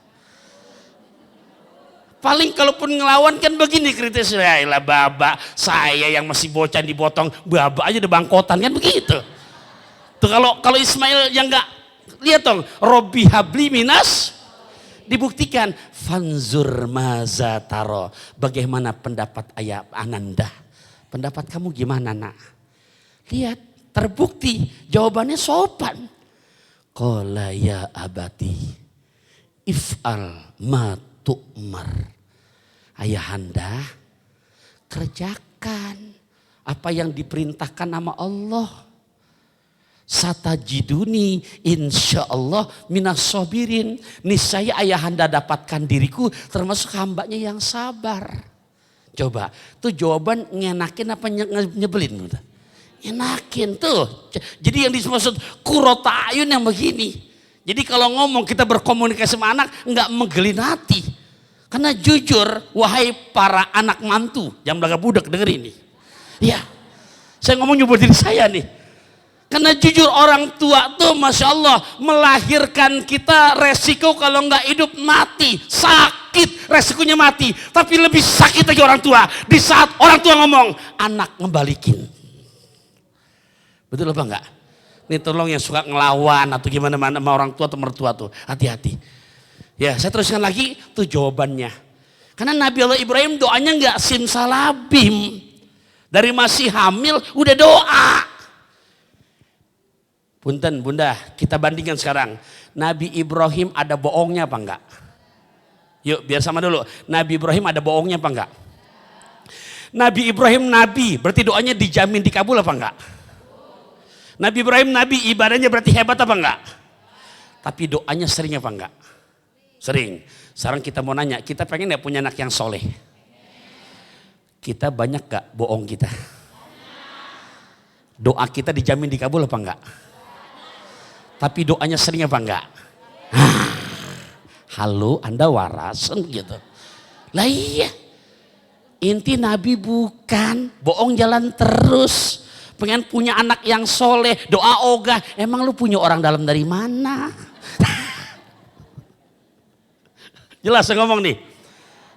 S1: Paling kalaupun ngelawan kan begini kritisnya. Ya baba saya yang masih bocah dipotong, baba aja udah bangkotan kan begitu. Tuh kalau Ismail yang enggak, lihat dong, Robbi habli minas, dibuktikan fanzur maza taro. Bagaimana pendapat ayah ananda? Pendapat kamu gimana nak? Lihat, terbukti jawabannya sopan. Qala ya abati if'al ma tu'mar. Ayahanda, kerjakan apa yang diperintahkan nama Allah. Satajiduni insyaallah minas sabirin. Niscaya ayahanda dapatkan diriku termasuk hambanya yang sabar. Coba, tuh jawaban ngenakin apa nyebelin? Ngenakin tuh. Jadi yang dimaksud kurota ayun yang begini. Jadi kalau ngomong kita berkomunikasi sama anak enggak menggelin hati. Karena jujur, wahai para anak mantu, jam belaga budak denger ini. Ya, saya ngomong nyebut diri saya nih. Karena jujur orang tua tuh Masya Allah melahirkan kita resiko kalau nggak hidup mati. Sakit resikonya mati. Tapi lebih sakit lagi orang tua. Di saat orang tua ngomong, anak ngebalikin. Betul apa enggak? Ini tolong yang suka ngelawan atau gimana sama orang tua atau mertua tuh. Hati-hati. Ya saya teruskan lagi tuh jawabannya. Karena Nabi Allah Ibrahim doanya nggak simsalabim. Dari masih hamil udah doa. Punten bunda, kita bandingkan sekarang. Nabi Ibrahim ada bohongnya apa enggak? Yuk biar sama dulu. Nabi Ibrahim ada bohongnya apa enggak? Nabi Ibrahim nabi, berarti doanya dijamin dikabul apa enggak? Nabi Ibrahim nabi, ibadahnya berarti hebat apa enggak? Tapi doanya sering apa enggak? Sering. Sekarang kita mau nanya, kita pengen ya punya anak yang soleh? Kita banyak gak bohong kita? Doa kita dijamin dikabul apa enggak? Tapi doanya sering apa enggak? Halo, Anda waras gitu. Lah iya. Inti Nabi bukan bohong jalan terus. Pengen punya anak yang soleh, doa ogah. Emang lu punya orang dalam dari mana? Jelas saya ngomong nih.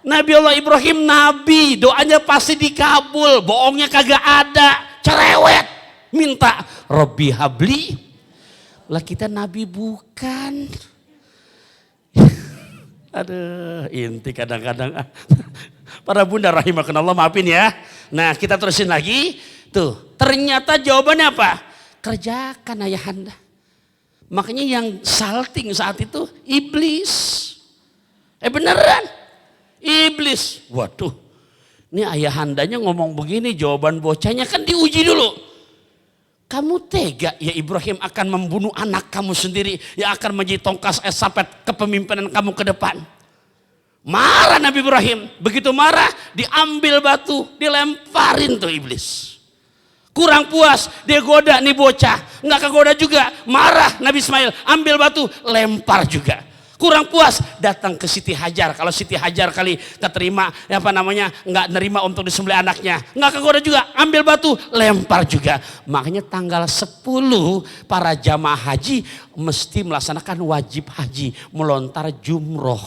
S1: Nabi Allah Ibrahim nabi, doanya pasti dikabul, bohongnya kagak ada, cerewet. Minta Robbi habli. Lah kita nabi bukan. Aduh, inti kadang-kadang. Para bunda rahimakumullah maafin ya. Nah kita terusin lagi. Tuh ternyata jawabannya apa? Kerjakan ayahanda. Makanya yang salting saat itu iblis. Beneran. Iblis. Waduh. Ini ayahandanya ngomong begini, jawaban bocahnya kan diuji dulu. Kamu tega ya Ibrahim akan membunuh anak kamu sendiri yang akan menjadi tongkat estafet kepemimpinan kamu ke depan. Marah Nabi Ibrahim. Begitu marah diambil batu, dilemparin tuh iblis. Kurang puas, dia goda nih bocah. Nggak kegoda juga, marah Nabi Ismail, ambil batu, lempar juga. Kurang puas, datang ke Siti Hajar. Kalau Siti Hajar kali keterima, nggak nerima untuk disembelih anaknya. Nggak kegoda juga, ambil batu, lempar juga. Makanya tanggal 10 para jamaah haji mesti melaksanakan wajib haji, melontar jumroh.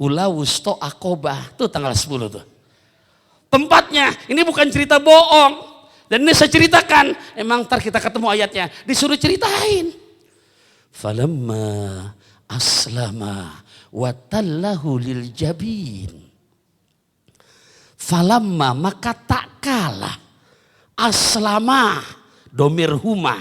S1: Ula wusto akobah, tuh tanggal 10 tuh. Tempatnya, ini bukan cerita bohong. Dan ini saya ceritakan, emang ntar kita ketemu ayatnya, disuruh ceritain. Falamma aslama wa tallahu lil jabin. Falamma maka tak kalah. Aslama domir huma.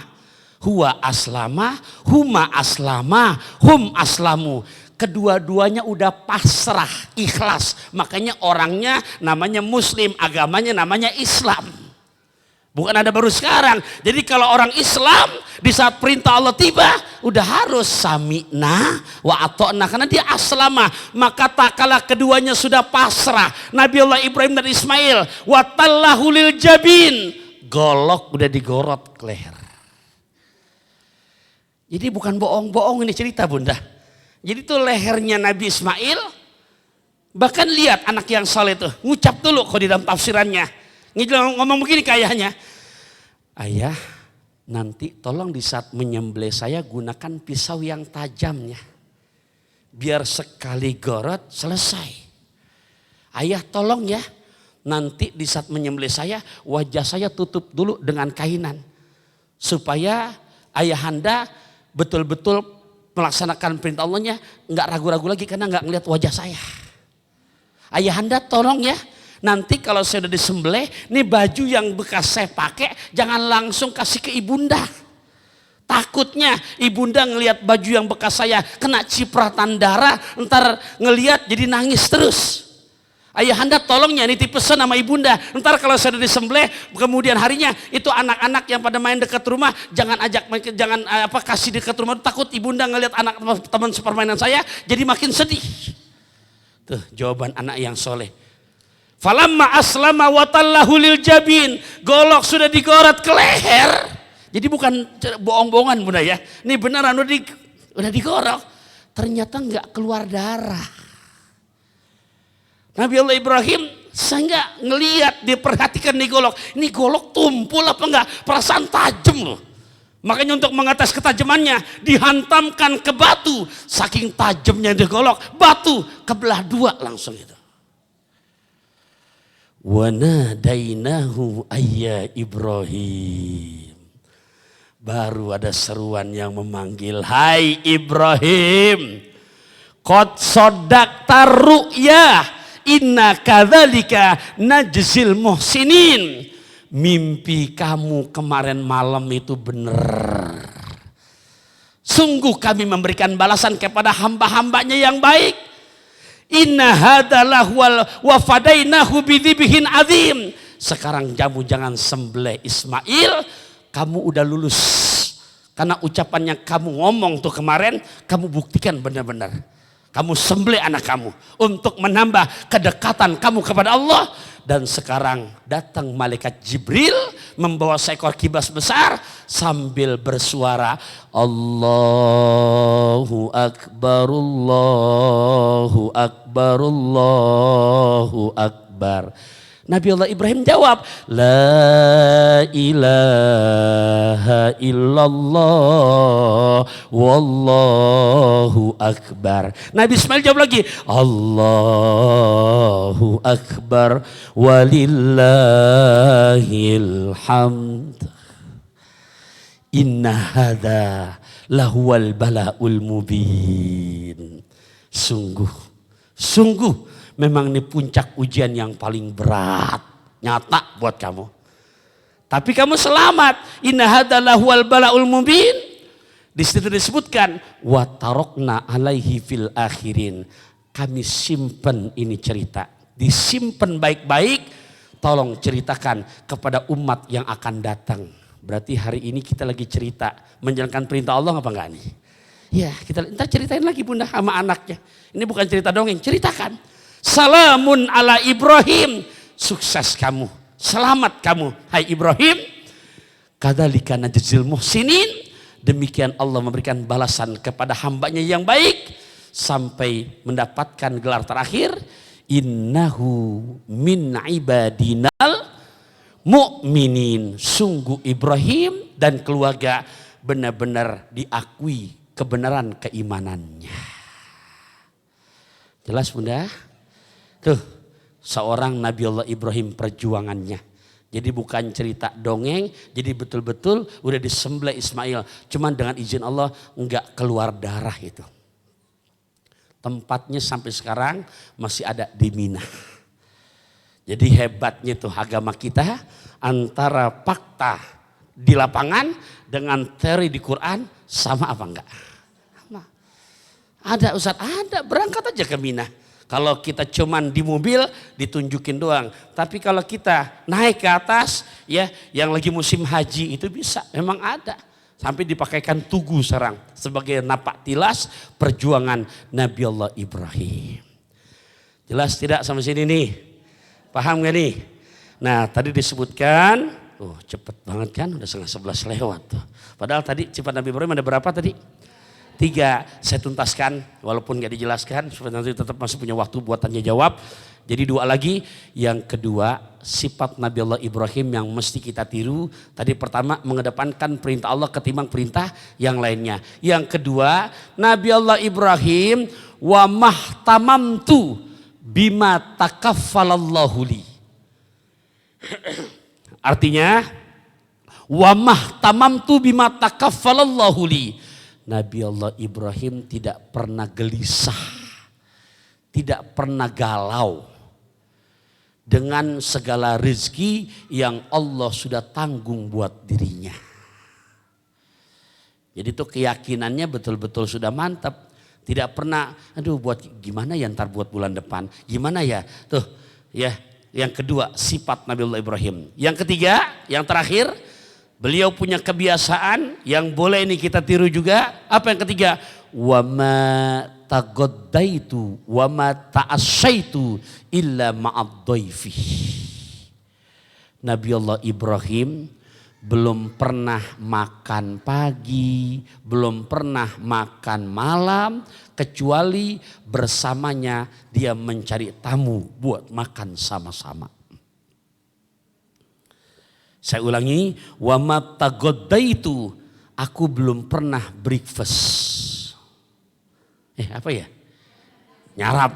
S1: Huwa aslama, huma aslama, hum aslamu. Kedua-duanya udah pasrah, ikhlas. Makanya orangnya namanya muslim, agamanya namanya Islam. Bukan ada baru sekarang. Jadi kalau orang Islam di saat perintah Allah tiba, udah harus sami'na wa ato'na. Karena dia aslama. Maka tak kalah keduanya sudah pasrah. Nabi Allah Ibrahim dan Ismail. Wa tallahu lil jabin. Golok udah digorot ke leher. Jadi bukan bohong-bohong ini cerita bunda. Jadi itu lehernya Nabi Ismail. Bahkan lihat anak yang soleh itu. Ngucap dulu kok di dalam tafsirannya. Ngomong begini ke ayahnya. Ayah, nanti tolong di saat menyembelih saya gunakan pisau yang tajamnya. Biar sekali gorot selesai. Ayah tolong ya, nanti di saat menyembelih saya wajah saya tutup dulu dengan kainan. Supaya ayahanda betul-betul melaksanakan perintah Allahnya, nggak ragu-ragu lagi karena nggak ngelihat wajah saya. Ayahanda tolong ya. Nanti kalau saya udah disembelih, nih baju yang bekas saya pakai jangan langsung kasih ke ibunda. Takutnya ibunda ngelihat baju yang bekas saya kena cipratan darah, ntar ngelihat jadi nangis terus. Ayahanda tolongnya nitip pesan sama ibunda. Ntar kalau saya udah disembelih, kemudian harinya itu anak-anak yang pada main dekat rumah, jangan kasih dekat rumah, takut ibunda ngelihat anak teman sepermainan saya, jadi makin sedih. Tuh jawaban anak yang soleh. Falamma aslama watallahu lil jabin, golok sudah digoret ke leher. Jadi bukan bohong-bohongan bunda ya. Ini beneran udah digorok. Ternyata nggak keluar darah. Nabi Allah Ibrahim saya nggak ngelihat, dia perhatikan nih golok. Ini golok tumpul apa enggak? Perasaan tajam loh. Makanya untuk mengatas ketajamannya dihantamkan ke batu. Saking tajamnya di golok, batu kebelah dua langsung itu. Wa nadainahu ayya Ibrahim. Baru ada seruan yang memanggil, hai Ibrahim, qad sadaqta ru'ya. Inna kadzalika najzil muhsinin. Mimpi kamu kemarin malam itu benar. Sungguh kami memberikan balasan kepada hamba-hambanya yang baik. Inna hadalah wa fadainahu bidzibhin azim. Sekarang kamu jangan sembelih Ismail, kamu udah lulus. Karena ucapannya kamu ngomong tuh kemarin, kamu buktikan benar-benar. Kamu sembelih anak kamu untuk menambah kedekatan kamu kepada Allah. Dan sekarang datang malaikat Jibril membawa seekor kibas besar sambil bersuara, Allahu Akbar, Allahu Akbar, Allahu Akbar. Nabi Allah Ibrahim jawab, la ilaha illallah wallahu akbar. Nabi Ismail jawab lagi, Allahu akbar walillahil hamd. Inna hadza lahuwal bala'ul mubin. Sungguh memang ini puncak ujian yang paling berat, nyata buat kamu. Tapi kamu selamat. Inna hadza lahuwal bala'ul mubin. Di situ disebutkan wa tarokna alaihi fil akhirin. Kami simpen ini cerita, disimpan baik-baik. Tolong ceritakan kepada umat yang akan datang. Berarti hari ini kita lagi cerita menjalankan perintah Allah apa enggak nih? Ya, kita ntar ceritain lagi bunda sama anaknya. Ini bukan cerita dongeng, ceritakan. Salamun ala Ibrahim, sukses kamu, selamat kamu, hai Ibrahim. Kadzalika najzil muhsinin, demikian Allah memberikan balasan kepada hambanya yang baik sampai mendapatkan gelar terakhir, innahu min ibadinal mu'minin. Sungguh Ibrahim dan keluarga benar-benar diakui kebenaran keimanannya. Jelas bunda? Tuh seorang Nabi Allah Ibrahim perjuangannya. Jadi bukan cerita dongeng, jadi betul-betul udah disembelih Ismail. Cuman dengan izin Allah enggak keluar darah itu. Tempatnya sampai sekarang masih ada di Mina. Jadi hebatnya tuh agama kita antara fakta di lapangan dengan teori di Quran sama apa enggak? Sama. Ada Ustaz, ada, berangkat aja ke Mina. Kalau kita cuman di mobil ditunjukin doang. Tapi kalau kita naik ke atas ya yang lagi musim haji itu bisa. Memang ada. Sampai dipakaikan tugu sekarang sebagai napak tilas perjuangan Nabi Allah Ibrahim. Jelas tidak sampai sini nih? Paham gak nih? Nah tadi disebutkan, cepet banget kan udah 10:30 lewat tuh. Padahal tadi sifat Nabi Ibrahim ada berapa tadi? 3, saya tuntaskan walaupun gak dijelaskan supaya nanti tetap masih punya waktu buat tanya jawab. Jadi 2 lagi, yang kedua sifat Nabi Allah Ibrahim yang mesti kita tiru. Tadi pertama mengedepankan perintah Allah ketimbang perintah yang lainnya. Yang kedua Nabi Allah Ibrahim wa mahtamamtu bima takaffalallahu li. Artinya wa mahtamamtu bima takaffalallahu li. Nabi Allah Ibrahim tidak pernah gelisah, tidak pernah galau dengan segala rezeki yang Allah sudah tanggung buat dirinya. Jadi itu keyakinannya betul-betul sudah mantap. Tidak pernah, aduh buat gimana ya ntar buat bulan depan, gimana ya. Tuh ya, yang kedua sifat Nabiullah Ibrahim. Yang ketiga, yang terakhir, beliau punya kebiasaan yang boleh ini kita tiru juga. Apa yang ketiga? Wa ma tagoddaitu wa ma ta'asyaitu illa ma'ad dhaifi. Nabiullah Ibrahim belum pernah makan pagi, belum pernah makan malam, kecuali bersamanya dia mencari tamu buat makan sama-sama. Saya ulangi, wa ma tagoddaitu, aku belum pernah breakfast. Apa ya? Nyarap.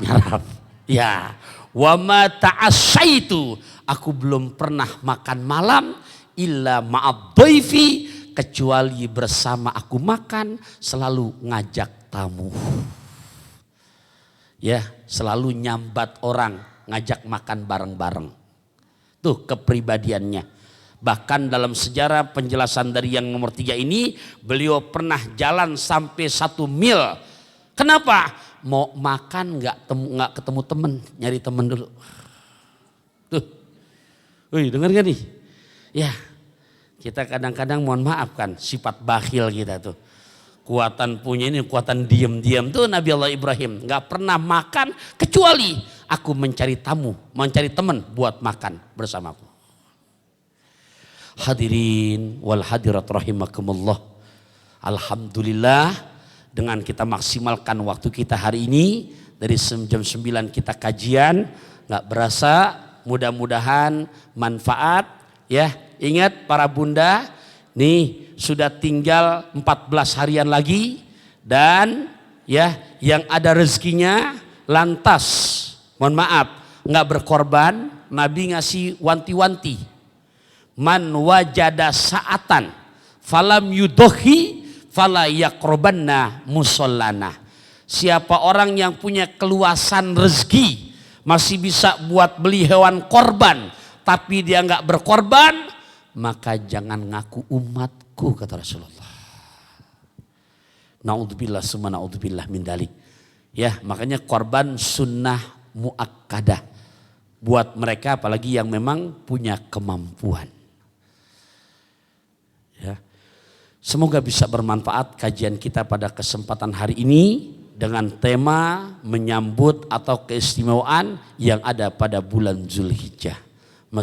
S1: Ya, wa ma ta'asyaitu, aku belum pernah makan malam illa ma'ad dhaifi, kecuali bersama aku makan selalu ngajak tamu. Ya, selalu nyambat orang, ngajak makan bareng-bareng. Tuh kepribadiannya. Bahkan dalam sejarah penjelasan dari yang nomor 3 ini, beliau pernah jalan sampai 1 mil. Kenapa? Mau makan nggak ketemu temen, nyari temen dulu. Tuh, wih dengar gak nih? Ya, kita kadang-kadang mohon maaf kan, sifat bakhil kita tuh. Kuatan punya ini, kuatan diam-diam tuh Nabi Allah Ibrahim. Gak pernah makan kecuali aku mencari tamu, mencari teman buat makan bersamaku. Hadirin wal hadirat rahimakumullah. Alhamdulillah dengan kita maksimalkan waktu kita hari ini. Dari jam 9 kita kajian, gak berasa, mudah-mudahan manfaat. Ya, ingat para bunda, nih sudah tinggal 14 harian lagi dan ya yang ada rezekinya lantas, mohon maaf, nggak berkorban. Nabi ngasih wanti-wanti, man wajada sa'atan falam yudohi fala yakrobanna musallana. Siapa orang yang punya keluasan rezeki, masih bisa buat beli hewan korban, tapi dia nggak berkorban, maka jangan ngaku umatku, kata Rasulullah. Naudzubillah summa naudzubillah min dalik. Ya, makanya korban sunnah muakkadah buat mereka apalagi yang memang punya kemampuan. Ya. Semoga bisa bermanfaat kajian kita pada kesempatan hari ini dengan tema menyambut atau keistimewaan yang ada pada bulan Zulhijjah.